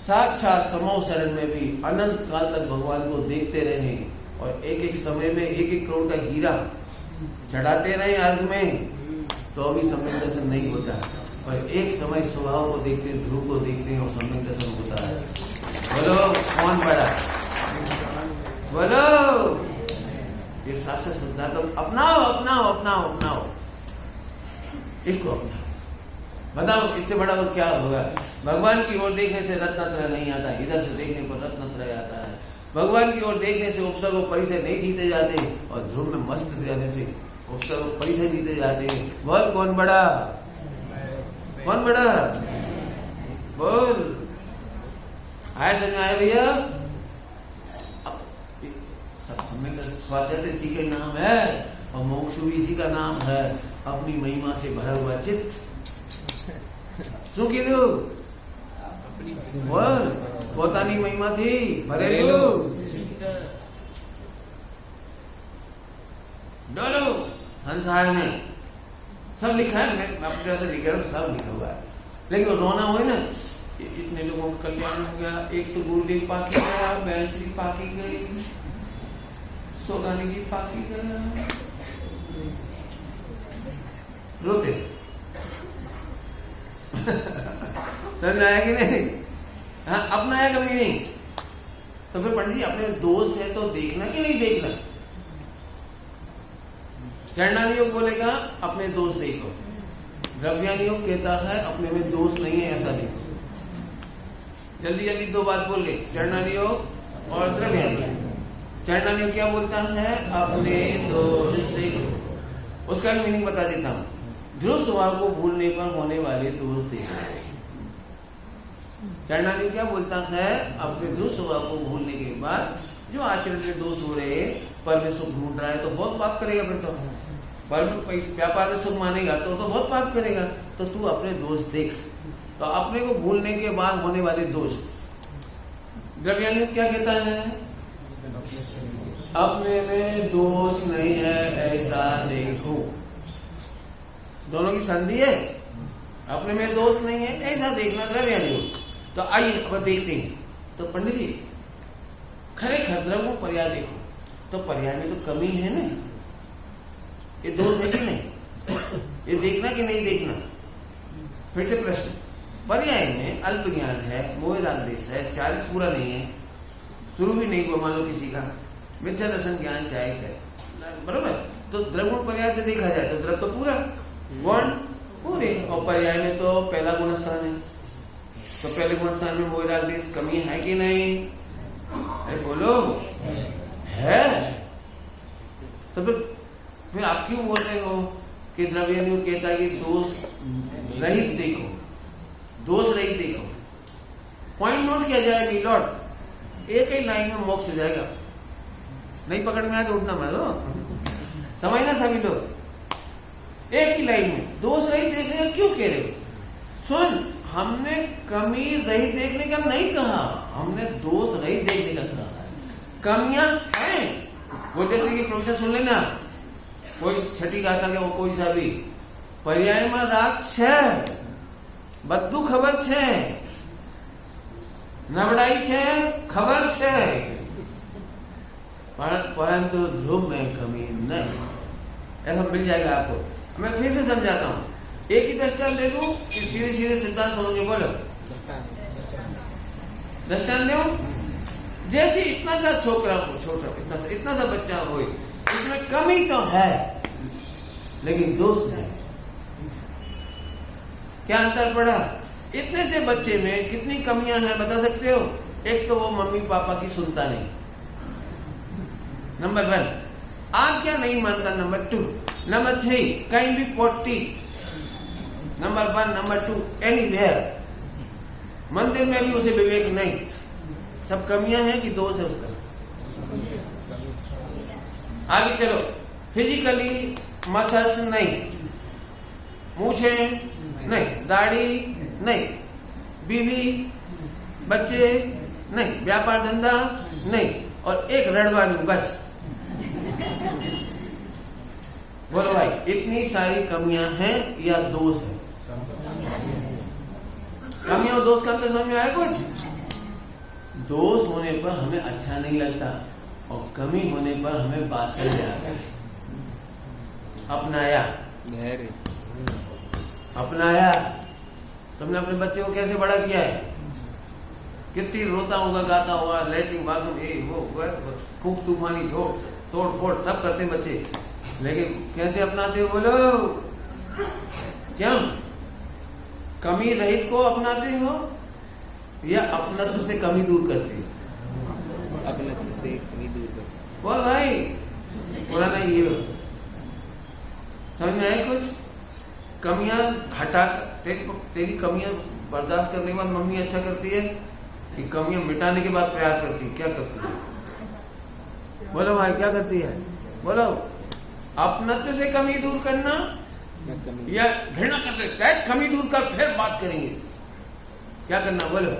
साक्षात समो शरण में भी अनंत काल तक भगवान को देखते रहे और एक समय में 1-1 करोड़ का हीरा चढ़ाते रहे अर्घ में, तो भी सम्यक दर्शन नहीं होता। और एक समय स्वभाव को देखते हैं, ध्रुव को देखते हैं और सम्यक दर्शन होता है। बोलो कौन बड़ा? बोलो, ये शास्त्र सुनता तो अपनाओ अपनाओ अपनाओ अपनाओ, इसको अपनाओ। बताओ इससे बड़ा वो क्या होगा? भगवान की ओर देखने से रत्नत्रय नहीं आता, इधर से देखने पर रत्नत्रय आता है। भगवान की ओर देखने से उपसर्ग और परिचय नहीं जीते जाते, और ध्रुव में मस्त रहने से उपसर्ग और परिचय जीते जाते हैं। बोल कौन बड़ा? कौन बड़ा? बोल। आया समझ में? आया भैया? स्वाध्याय इसी का नाम है और मोक्ष भी इसी का नाम है, अपनी महिमा से भरा हुआ चित्त। શું કીધું? બોલ, પોતાની મહિમાથી ભરેલું डोलो संसार में। सब लिखा है, मैं अपनी तरह से लिख रहा हूँ, सब लिखा हुआ है। लेकिन वो रोना हो ना, इतने लोगों का कल्याण हो गया, एक तो गुरुदेव पाकी गया, बैलश्री पाकी गई, सोगानी जी पाकी गया, रोते। समझ आया कि नहीं? हाँ, अपनाया कभी नहीं। तो फिर पंडित जी अपने दोस्त है तो देखना कि नहीं देखना? चरणानी योग बोलेगा अपने दोस्त देखो, द्रव्यानी योग कहता है अपने में दोस्त नहीं है ऐसा देखो। जल्दी जल्दी दो बात बोल गए, चरणानी योग और द्रव्यानी योग। चरणानी योग क्या बोलता है? अपने दोस्त देखो। उसका मीनिंग बता देता हूँ। ध्रुव स्वभाव को भूलने पर होने वाले दोष देखना। चरणानी क्या बोलता है? अपने ध्रुव स्वभाव को भूलने के बाद जो आचरण में दोष हो रहे, पर में सुख ढूंढ रहा है तो बहुत पाप करेगा। फिर तो पर में व्यापार में सुख मानेगा तो बहुत पाप करेगा। तो तू अपने दोष देख। तो अपने को भूलने के बाद होने वाले दोष, द्रव्यानी क्या कहता है? अपने में दोष नहीं है ऐसा देखो। दोनों की संधि है, अपने में दोष नहीं है ऐसा देखना द्रव्यानुयोग। तो आइए अब देखते हैं। तो पंडित जी खरेखर द्रव्यों पर्याय देखो तो पर्याय में तो कमी है ना, ये दोष है कि नहीं, ये देखना कि नहीं देखना। फिर से प्रश्न, पर्याय में अल्प ज्ञान है, मोह राग देश है, 40 पूरा नहीं है, शुरू भी नहीं हुआ मान लो किसी का, मिथ्या दर्शन ज्ञान चाहिए है, बरोबर। तो द्रव्य पर्याय से देखा जाए तो द्रव्य तो पूरा गुण पूरे, और पर्याय में तो पहला गुण स्थान है, तो पहले गुण स्थान में मोह राग देश कमी है कि नहीं? अरे बोलो है। तो फिर आप क्यों बोल रहे हो कि द्रव्यानुयोग कहता है कि दोष रहित देखो, दोष रहित देखो। पॉइंट नोट किया जाएगी लॉर्ड, एक ही लाइन में मोक्ष हो जाएगा। नहीं पकड़ में आए तो उठना मत हो, समझना सभी लोग। एक ही लाइन में दोष रहित देखने का क्यों कह रहे हो? सुन, हमने कमी रहित देखने का नहीं कहा, हमने दोष रहित देखने का कहा है। कमियां हैं वो, जैसे कि प्रोफेसर सुन लेना, कोई छठी गाथा के वो कोई सा भी पर्याय में राग छे, बद्दू खबर छे, नबड़ाई छे, खबर छे, परंतु ध्रुव में कमी नहीं। ऐसा मिल जाएगा आपको। मैं फिर से समझाता हूँ, एक ही दृष्टांत दे दूं कि सीधे सीधे सिद्धांत समझे। बोलो दृष्टांत दो। जैसे इतना सा छोकरा हो, छोटा इतना सा बच्चा हो, इसमें कमी तो है लेकिन दोष नहीं। क्या अंतर पड़ा? इतने से बच्चे में कितनी कमियां हैं बता सकते हो? एक तो वो मम्मी पापा की सुनता नहीं, नंबर 1, आज्ञा नहीं मानता, नंबर 2, नंबर 3 कहीं भी पोटी, नंबर 1, नंबर 2 एनीवेयर, मंदिर में भी उसे विवेक नहीं। सब कमियां हैं कि दोष है उसका? आगे चलो, फिजिकली मसल्स नहीं, मूछे नहीं, दाढ़ी नहीं, बीवी बच्चे नहीं, व्यापार धंधा नहीं, और एक रड़वानी बस। बोलो भाई, इतनी सारी कमियां हैं या दोष है? कमियां और दोष का अंतर समझ में आया कुछ? दोष होने पर हमें अच्छा नहीं लगता और कमी होने पर हमें बात्सल्य आता है। अपनाया, अपनाया। तुमने अपने बच्चे को कैसे बड़ा किया है? कितनी रोता होगा, गाता होगा, लैट्रिन बाथरूम ये वो खूब तूफानी तोड़ फोड़ सब करते हैं बच्चे, लेकिन कैसे अपनाते हो? बोलो क्यों? कमी रहित को अपनाते हो या अपनत्व से कमी दूर करते हो? अपनत्व से कमी दूर करते। बोल भाई, बोला नहीं ये समझ में आए कुछ? कमियां हटा, तेरी कमियां बर्दाश्त करने के बाद मम्मी अच्छा करती है कि कमियां मिटाने के बाद प्यार करती है? क्या करती है? बोलो भाई क्या करती है? बोलो, अपनत्व से कमी दूर करना या घृणा करते? कमी दूर कर, फिर बात करेंगे। क्या करना? बोलो।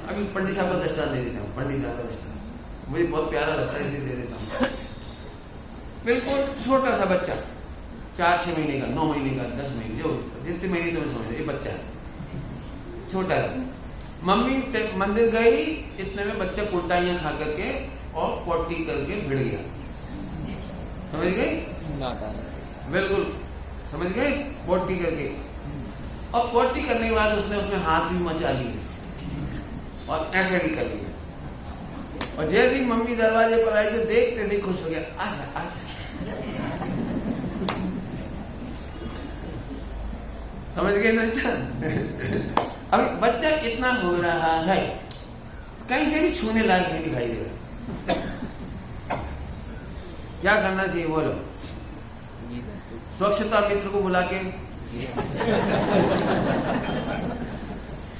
अभी पंडित साहब का दृष्टांत दे देता हूँ। पंडित साहब का दृष्टांत मुझे बहुत प्यारा लगता है, इसलिए दे देता हूँ। बिल्कुल छोटा सा बच्चा, 4-6 महीने का, 9 महीने का, 10 महीने, जो जितने महीने तुम्हें समझ, ये बच्चा है छोटा है। मम्मी मंदिर गई, इतने में बच्चा कुटाइयां खा करके और पोटी करके भिड़ गया। समझ गए? बिल्कुल समझ गए? पोटी करके, और पोटी करने के बाद उसने उसमें हाथ भी मचा लिए और ऐसे भी कर लिया। और जैसे ही मम्मी दरवाजे पर आई तो देखते ही खुश हो गया, आजा आजा। समझ गए ना? अभी बच्चा इतना हो रहा है, कहीं से भी छूने लायक नहीं दिखाई दे रहा। क्या करना चाहिए? बोलो। स्वच्छता मित्र को बुला के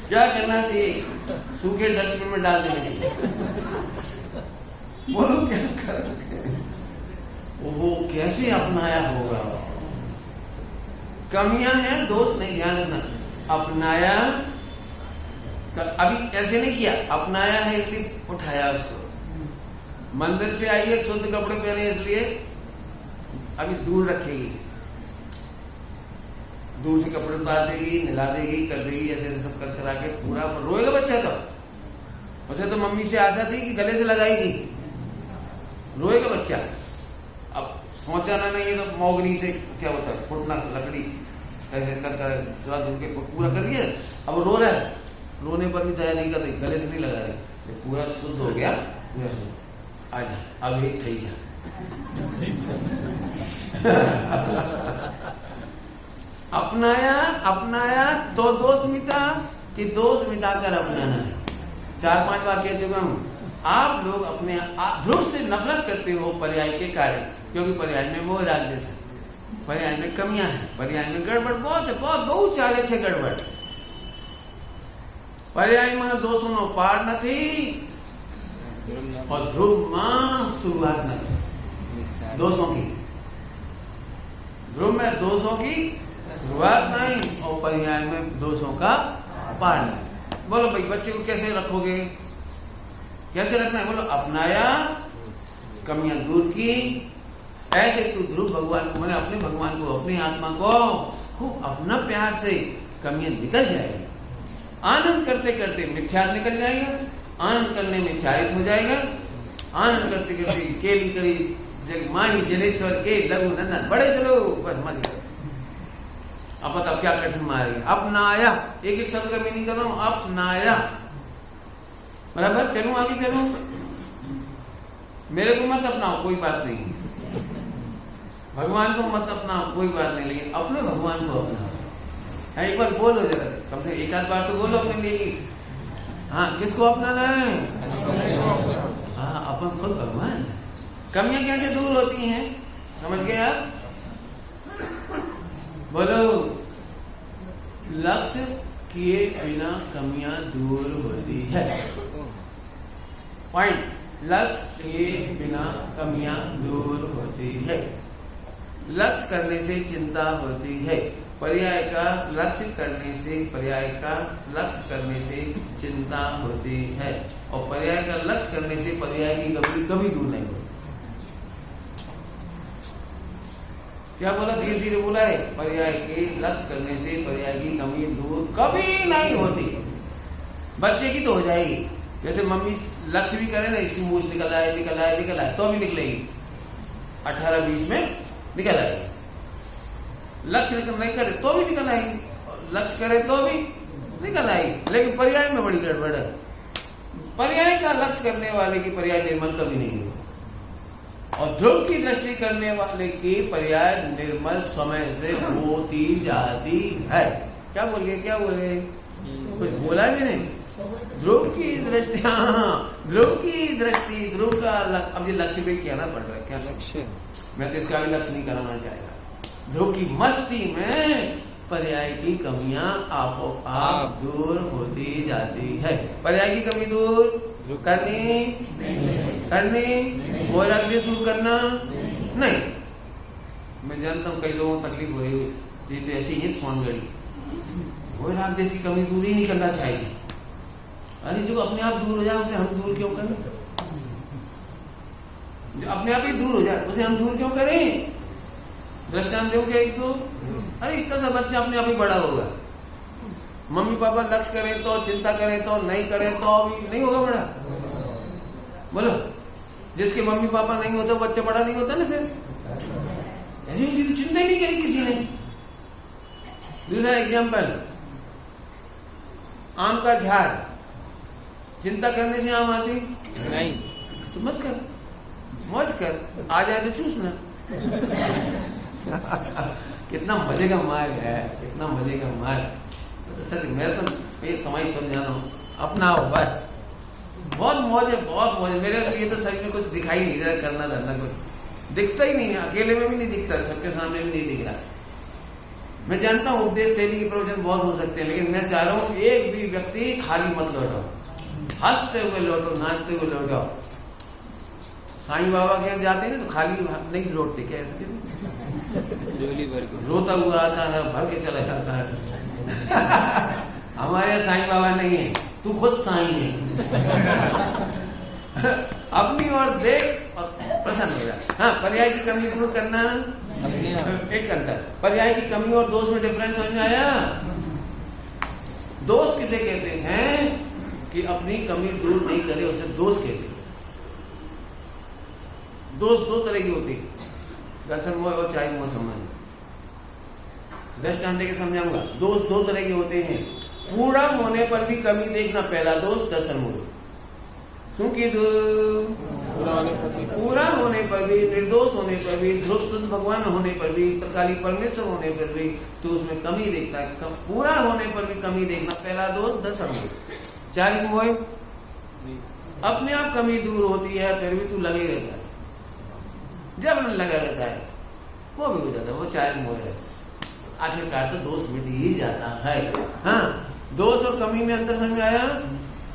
क्या करना चाहिए? सूखे डस्टबिन में डाल देना चाहिए। बोलो क्या करोगे? वो कैसे अपनाया होगा? कमियां हैं, दोष नहीं, ध्यान रखना। अपनाया, अभी ऐसे नहीं किया, अपनाया है इसलिए उठाया उसको, मंदिर से आई है, शुद्ध कपड़े पहने, इसलिए अभी दूर रखेगी, दूर से कपड़े उतार देगी, नहला देगी, कर देगी, ऐसे ऐसे सब कर करा के पूरा रोएगा बच्चा। तो उसे तो मम्मी से आशा थी कि गले से लगाएगी, रोएगा बच्चा। अब सोचाना नहीं है तो मोगनी से क्या होता है, फुटना लकड़ी ऐसे कर कर थोड़ा दूर के पूरा कर दिया। अब रो रहा है, रोने पर भी दया नहीं कर रही, गले से नहीं लगा रही, तो पूरा शुद्ध हो गया, पूरा शुद्ध। आजा अब एक थई जा अपनाया अपनाया तो दोष मिटा कि दोष मिटाकर अपनाना है। 4-5 बार कह चुका हूं। आप लोग अपने ध्रुव से नफरत करते हो पर्याय के कारण, क्योंकि पर्याय में मोह राग जैसा, पर्याय में कमियां हैं, पर्याय में गड़बड़ बहुत है, बहुत चाले छे गड़बड़। पर्याय में दोषों नो पार नहीं और ध्रुव में शुरुआत नहीं दोषों की। ध्रुव में दोषों की शुरुआत नहीं और पर्याय में दोषों का पार नहीं। बोलो भाई बच्चे को कैसे रखोगे, कैसे रखना है? बोलो अपनाया, कमियां दूर की, ऐसे तू ध्रुव भगवान को, मैंने अपने भगवान को, अपनी आत्मा को खूब अपना प्यार से कमियां निकल जाएगी। आनंद करते करते मिथ्यात्व निकल जाएगा, आनंद करने में चारित हो जाएगा, आनंद करते करते केली करी जग माही जनेश्वर के लघु नंदन बड़े चलो बस मत। अब बताओ क्या कठिन मारेगा? अपनाया, एक एक शब्द का मीनिंग कर रहा हूं, अपनाया बराबर। चलूं आगे चलूं, मेरे को मत अपनाओ कोई बात नहीं, भगवान को मत अपनाओ कोई बात नहीं, लेकिन अपने भगवान को अपनाओ। एक बार बोलो जरा, कम से एक आध बार तो बोलो अपने लिए। हाँ, किसको अपनाना है? हाँ, अपन खुद भगवान। कमियां कैसे दूर होती हैं, समझ गए आप? बोलो, लक्ष्य किए बिना कमियां दूर होती है। पॉइंट, लक्ष्य किए बिना कमियां दूर होती है। लक्ष्य करने से चिंता होती है, पर्याय का लक्ष्य करने से, पर्याय का लक्ष्य करने से चिंता होती है, और पर्याय का लक्ष्य करने से पर्याय की कभी दूर नहीं होती। क्या बोला? धीरे धीरे बोला है, पर्याय के लक्ष्य करने से पर्याय की कमी दूर कभी नहीं होती। बच्चे की तो हो जाएगी, जैसे मम्मी लक्ष्य भी करे ना, इसकी मूछ निकल आए तो भी निकलेगी, 18-20 में निकल आएगी। लक्ष्य नहीं करे तो भी निकल आएगी, लक्ष्य करे तो भी निकल आएगी। लेकिन पर्याय में बड़ी गड़बड़ है। पर्याय का लक्ष्य करने वाले की पर्याय निर्मल कभी नहीं होगा, और ध्रुव की दृष्टि करने वाले की पर्याय निर्मल समय से होती जाती है। क्या बोल गए? कुछ बोला भी नहीं। ध्रुव की दृष्टि, हाँ, ध्रुव की दृष्टि, ध्रुव का अब ये लक्ष्य भी कहना पड़ रहा है। क्या लक्ष्य? मैं तो इसका भी लक्ष्य नहीं कराना चाहेगा। ध्रुव की मस्ती में पर्याय की कमियां आपो आप दूर होती जाती है। पर्याय की कमी दूर करनी, मोह राग भी दूर करना नहीं। मैं जानता हूँ कई लोगों को तकलीफ हो रही है, तो ऐसी ही फोन गड़ी, मोह राग देश की कमी दूर ही नहीं करना चाहिए। अरे जो अपने आप दूर हो जाए उसे हम दूर क्यों करें? जो अपने आप ही दूर हो जाए उसे हम दूर क्यों करें? दृष्टांत दो क्या एक दो? अरे इतना सा बच्चा अपने आप ही बड़ा होगा। मम्मी पापा लक्ष्य करें तो, चिंता करें तो, नहीं करें तो भी नहीं होगा बड़ा। बोलो, जिसके मम्मी पापा नहीं होते बच्चा बड़ा नहीं होता ना। फिर तो चिंता ही नहीं करी किसी ने। दूसरा एग्जाम्पल, आम का झाड़, चिंता करने से आम आती नहीं, तो मत कर, मौज कर, आ जाए तो चूसना। कितना मजे का मार्ग है, कितना मजे का मार्ग। तो सच मैं तो ये कमाई कम जाना हूँ, अपना हो बस। बहुत मौज है, बहुत मौज है। मेरे लिए तो सच में कुछ दिखाई नहीं रहा, करना धरना कुछ दिखता ही नहीं है, अकेले में भी नहीं दिखता, सबके सामने भी नहीं दिख रहा। मैं जानता हूँ उपदेश शैली के प्रवचन बहुत हो सकते हैं, लेकिन मैं चाह रहा हूँ एक भी व्यक्ति खाली मत लौटाओ, हंसते हुए लौटो, नाचते हुए लौटाओ। साईं बाबा के यहाँ जाते हैं ना तो खाली नहीं लौटते, क्या इसके रोता हुआ आता है, भर के चला जाता है। हमारे यहाँ साईं बाबा नहीं है, तू खुद साईं है। अपनी ओर देख और प्रसन्न हो जा। हाँ, पर्याय की कमी दूर करना एक अंतर। पर्याय की कमी और दोष में डिफरेंस समझ में आया? दोष किसे कहते हैं कि अपनी कमी दूर नहीं करे उसे दोष कहते हैं। दोष दो तरह की होती है, दर्शन मोह और चाय मोह संबंध। दृष्टांत के समझाऊंगा। दोष दो तरह के होते हैं। पूरा होने पर भी कमी देखना पहला दोष दर्शन मोह। पूरा होने पर भी, निर्दोष होने पर भी, ध्रुव शुद्ध भगवान होने पर भी, त्रिकाली परमेश्वर होने पर भी तो उसमें कमी देखता है। पूरा होने पर भी कमी देखना पहला दोष दर्शन मोह। चारिक मोह, अपने आप कमी दूर होती है फिर भी तू लगे रहता है, जब लगा रहता है वो भी हो जाता है, वो चारिक मोह है। आखिरकार तो दोष मिट ही जाता है। हाँ, दोष और कमी में अंतर समझ में आया?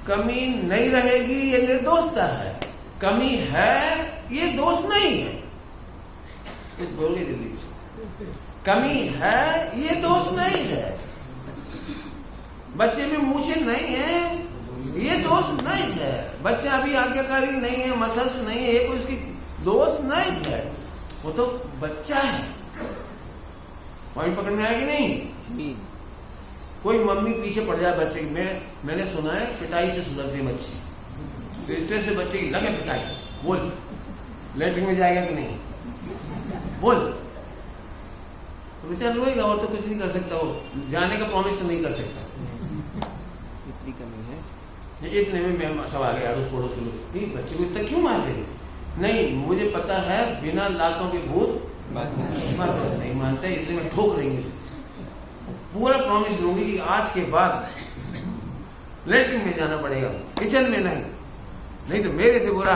कमी नहीं रहेगी ये निर्दोषता है, कमी है ये दोष नहीं है। कुछ बोलिए दिल्ली से। कमी है ये दोष नहीं है। बच्चे में मूछें नहीं है ये दोष नहीं है। बच्चा अभी आज्ञाकारी नहीं है, मसल्स नहीं है, ये कोई उसकी दोष नहीं है, वो तो बच्चा है। पॉइंट पकड़ में आया कि नहीं? कोई मम्मी पीछे पड़ जाए बच्चे की, मैंने सुना है पिटाई से सुधरते बच्चे, तो इस तरह से बच्चे की लगे पिटाई, बोल लेटरिन में जाएगा कि नहीं, बोल, तो बेचारा रोएगा और तो कुछ नहीं कर सकता, वो जाने का प्रॉमिस नहीं कर सकता। इतनी कमी है, इतने में मैं सब आ गया अड़ोस पड़ोस के लोग, नहीं बच्चे को इतना क्यों मार रहे? नहीं, मुझे पता है बिना लातों के भूत नहीं मानते, इसलिए मैं ठोक रही हूँ। पूरा प्रॉमिस लूंगी कि आज के बाद लेटरिन में जाना पड़ेगा, किचन में नहीं तो मेरे से बुरा।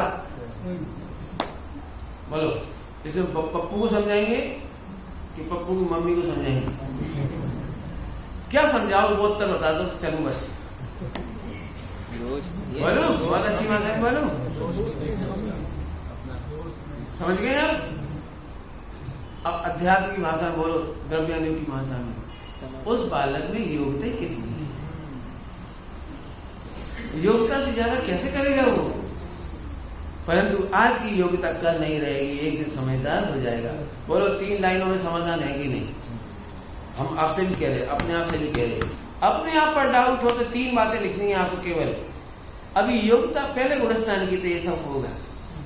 बोलो, इसे पप्पू को समझाएंगे कि पप्पू की मम्मी को समझाएंगे? क्या समझाओ वो उत्तर बता दो, चलूं बस। बोलो, बहुत अच्छी बात है, बोलो, समझ गए आप? अब अध्यात्म की भाषा में बोलो, द्रव्यानु की भाषा में, उस बालक में योग्यता कितनी है? योग्यता से ज्यादा कैसे करेगा वो? परंतु आज की योग्यता कल नहीं रहेगी, एक दिन समझदार हो जाएगा। बोलो, 3 लाइनों में समाधान है कि नहीं? हम आपसे भी कह रहे, अपने आप से भी कह रहे। अपने आप पर डाउट हो तो 3 बातें लिखनी है आपको केवल। अभी योग्यता पहले गुणस्थान की, तो ये सब होगा।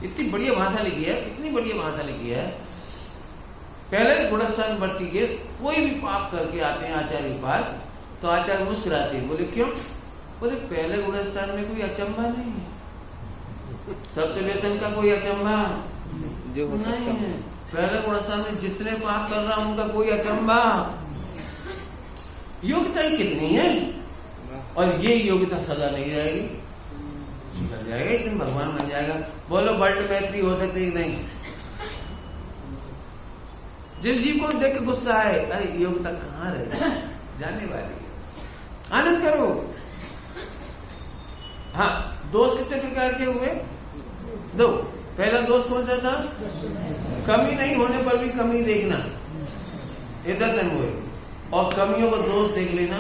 इतनी बढ़िया भाषा लिखी है, इतनी बढ़िया भाषा लिखी है। पहले गुणस्थान वर्ती के कोई भी पाप करके आते हैं आचार्य के पास, तो आचार्य मुस्कुराते हैं, बोले क्यों? बोले पहले गुणस्थान में कोई अचंभा नहीं है, सत्य व्यसन का कोई अचंभा जो हो नहीं सकता है। पहले गुणस्थान में जितने पाप कर रहा हूं उनका कोई अचंभा। योग्यता ही कितनी है, और ये योग्यता सदा नहीं रहेगी, बन जाएगा, एक दिन भगवान बन जाएगा। बोलो, वर्ल्ड मैत्री हो सकती है नहीं? जिस जीव को देख के गुस्सा है, अरे योग्यता कहाँ रहे, जाने वाली है, आनंद करो। हाँ, दोष कितने प्रकार के हुए? 2। पहला दोष कौन सा था? कमी नहीं होने पर भी कमी देखना, ये दर्शन हुए। और कमियों को दोष देख लेना,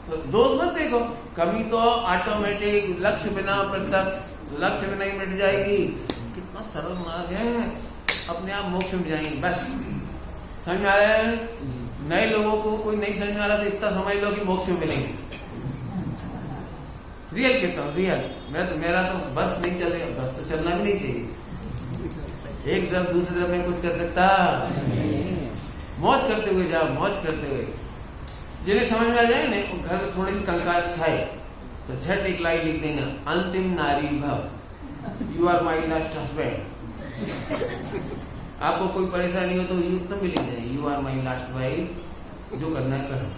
तो दोष मत देखो, कमी तो ऑटोमेटिक, लक्ष्य बिना प्रत्यक्ष, लक्ष्य बिना ही मिट जाएगी। कितना सरल मार्ग है, अपने आप मोक्ष में जाएंगे। बस समझ में आ रहा है? नए लोगों को कोई नहीं समझ में आ रहा तो इतना समझ लो कि मोक्ष में मिलेंगे। रियल कहता हूँ, रियल। मेरा तो बस नहीं चलेगा, बस तो चलना भी नहीं चाहिए। एक तरफ दूसरी तरफ में कुछ कर सकता, मौज करते हुए जाओ, मौज करते हुए। जिन्हें समझ में आ जाए ना, घर में थोड़ी सी कंकास खाए तो झट एक लाइन लिख देना, अंतिम नारी भव, you are my last husband. आपको कोई परेशानी हो तो युक्त में लिख देना, you are my last wife, जो करना है करो,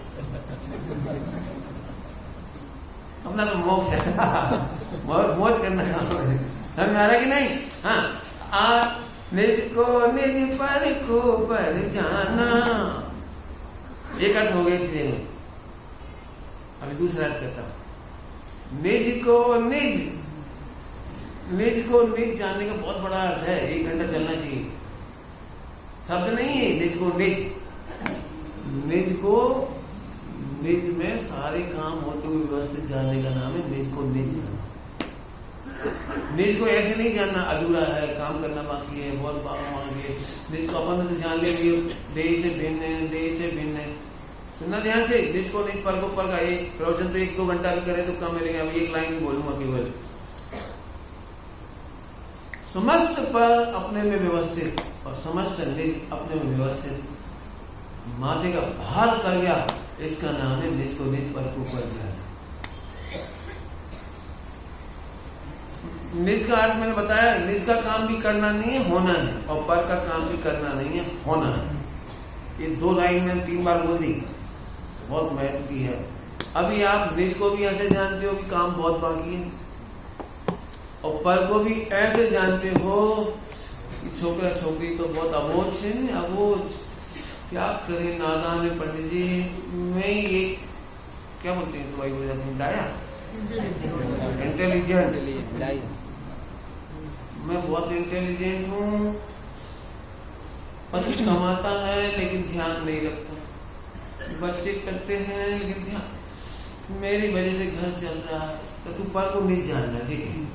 अपना तो मोक्ष है। मौज करना है, समझ आ रहा कि नहीं? हाँ, निज को निज पर को पर जाना, एक अर्थ हो गए थे। अभी दूसरा अर्थ करता हूं। निज को निज जानने का बहुत बड़ा अर्थ है, 1 घंटा चलना चाहिए। शब्द नहीं है निज को निज में सारे काम होते हुए व्यवस्थित जानने का नाम है निज को निज। निज को ऐसे नहीं जानना अधूरा है, काम करना बाकी है, बहुत बाकी है। निज को अपन तो जान लेंगे देह से भिन्न है, देह से भिन्न है। सुनना ध्यान से, निज को निज पर को पर का एक प्रवचन तो 1-2 घंटा भी करे तो कम मिलेगा। अभी एक लाइन भी बोलूंगा केवल। समस्त पर अपने में व्यवस्थित और समस्त निज अपने में व्यवस्थित, माथे का भार कर गया, इसका नाम है निज को निज पर को पर जाना। निज का अर्थ मैंने बताया, निज का काम भी करना नहीं है, होना है, और पर का काम भी करना नहीं है, होना है। ये 2 लाइन मैंने 3 बार बोल दी, बहुत महत्व की है। अभी आप निज को भी ऐसे जानते हो कि काम बहुत बाकी है, और पर को भी ऐसे जानते हो कि छोकरा छोकरी तो बहुत अबोझ है, अबोझ, क्या करे नादान है पंडित जी। मैं ये क्या बोलते हैं दवाई हो जाती है, डाया इंटेलिजेंट, मैं बहुत इंटेलिजेंट हूँ, पति कमाता है लेकिन ध्यान नहीं रखता, बच्चे करते हैं लेकिन ध्यान, मेरी वजह से घर चल रहा है, तो तू पर को नहीं जानना, ठीक है।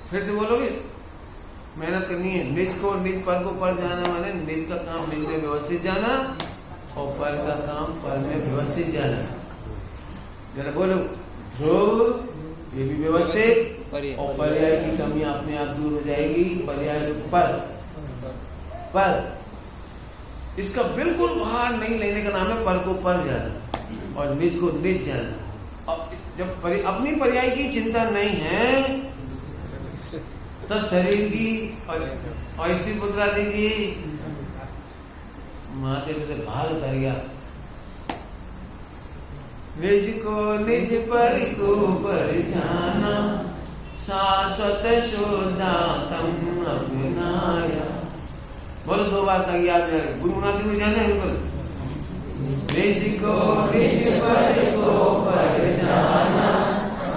फिर से बोलोगे, मेहनत करनी है। निज को निज पर को पर जाना माने निज का काम निज में व्यवस्थित जाना, और पर का काम पर में व्यवस्थित जाना। जरा बोलो, ध्रुव ये भी व्यवस्थित, और पर्याय की कमी अपने आप दूर हो जाएगी। पर्याय पर इसका बिल्कुल भार नहीं लेने का नाम है पर को पर जाना, और निज को निज जाना। और जब अपनी पर्याय की चिंता नहीं है, तो शरीर की और स्त्री पुत्रादि की माथे पे से भार उतर गया। निज को निज पर को पर जाना, शाश्वत शुद्धात्म अपनाया। बोलो 2 बार तक याद रहे, गुरुनाथ को जाना है बोलो। निज को निज पर को पर जाना,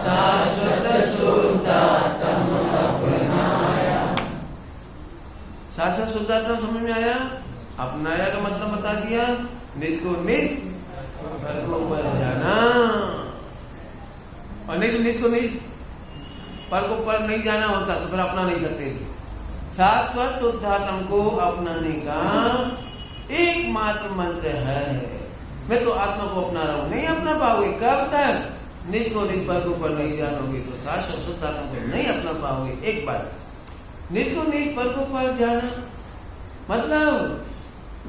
शाश्वत शुद्धात्म अपनाया। शाश्वत शुद्धात्म समझ में आया? अपनाया का मतलब बता दिया। निज को निज पर को पर जाना, और नहीं तो निज को निज पर को पर नहीं जाना होता तो फिर अपना नहीं सकते। शाश्वत शुद्धात्म को अपनाने का एकमात्र मंत्र है। मैं तो आत्मा को अपना रहा हूं, नहीं अपना पाओगे। कब तक? निज को निज पर को पर नहीं जानोगे तो शाश्वत शुद्धात्म को नहीं अपना पाओगे। एक बार निज को निज पर को पर जाना मतलब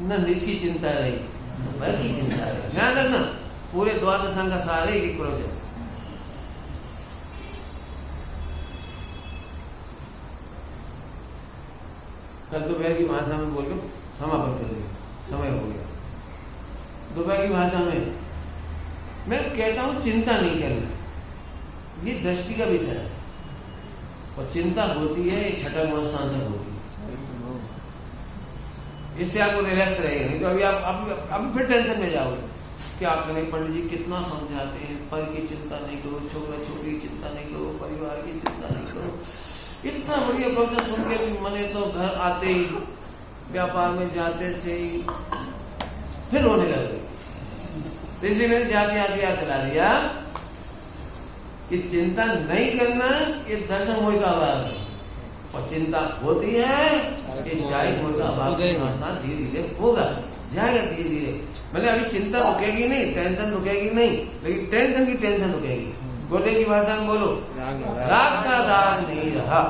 न निज की चिंता रही, न पर की चिंता रही। ध्यान रखना, पूरे द्वादश अंग का सारे एक प्रोजेक्ट। कल दोपहर की भाषा में बोल के समापन करेंगे, समय हो गया। दोपहर की भाषा में मैं कहता हूं चिंता नहीं करना, ये दृष्टि का विषय है, और चिंता होती है ये छठा स्थान तक होती है। इससे आपको रिलैक्स रहेगा, नहीं तो अभी आप फिर टेंशन में जाओगे। क्या करें पंडित जी, कितना समझाते हैं, पर की चिंता नहीं करो, छोकरा छोकरी की चिंता नहीं करो, परिवार की चिंता नहीं करो। इतना बढ़िया प्रवचन सुन के भी मने तो घर आते ही, व्यापार में जाते से ही फिर रोने लग गए। तो इसलिए मैंने जाते आते याद दिला दिया कि चिंता नहीं करना ये दशम मोह का अभाव है, और चिंता होती है ये जायक मोह का अभाव के साथ धीरे धीरे होगा, जाएगा धीरे धीरे। मैंने अभी चिंता रुकेगी नहीं, टेंशन रुकेगी नहीं, लेकिन टेंशन की टेंशन रुकेगी। गोटे की भाषा में बोलो, राग का राग नहीं रहा,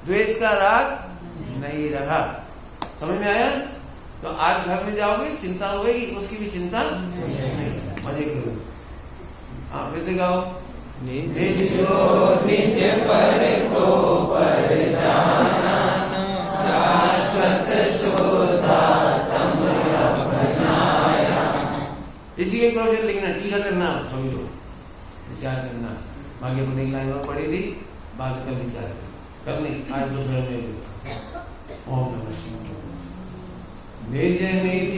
द्वेष का राग नहीं रहा। समझ में आया? तो आज घर में जाओगे चिंता होगी, उसकी भी चिंता नहीं, मजे करो। हाँ फिर से गाओ। निज को निज पर को पर जाना, शाश्वत शुद्धात्म अपनाया। इसी के प्रोजेक्ट लिखना, टीका करना, समझो, विचार करना। बाकी अपने एक लाइन और पढ़ी थी, बाकी का विचार कर नहीं। आज दोपहर में ओम नमः शिवाय। निज निज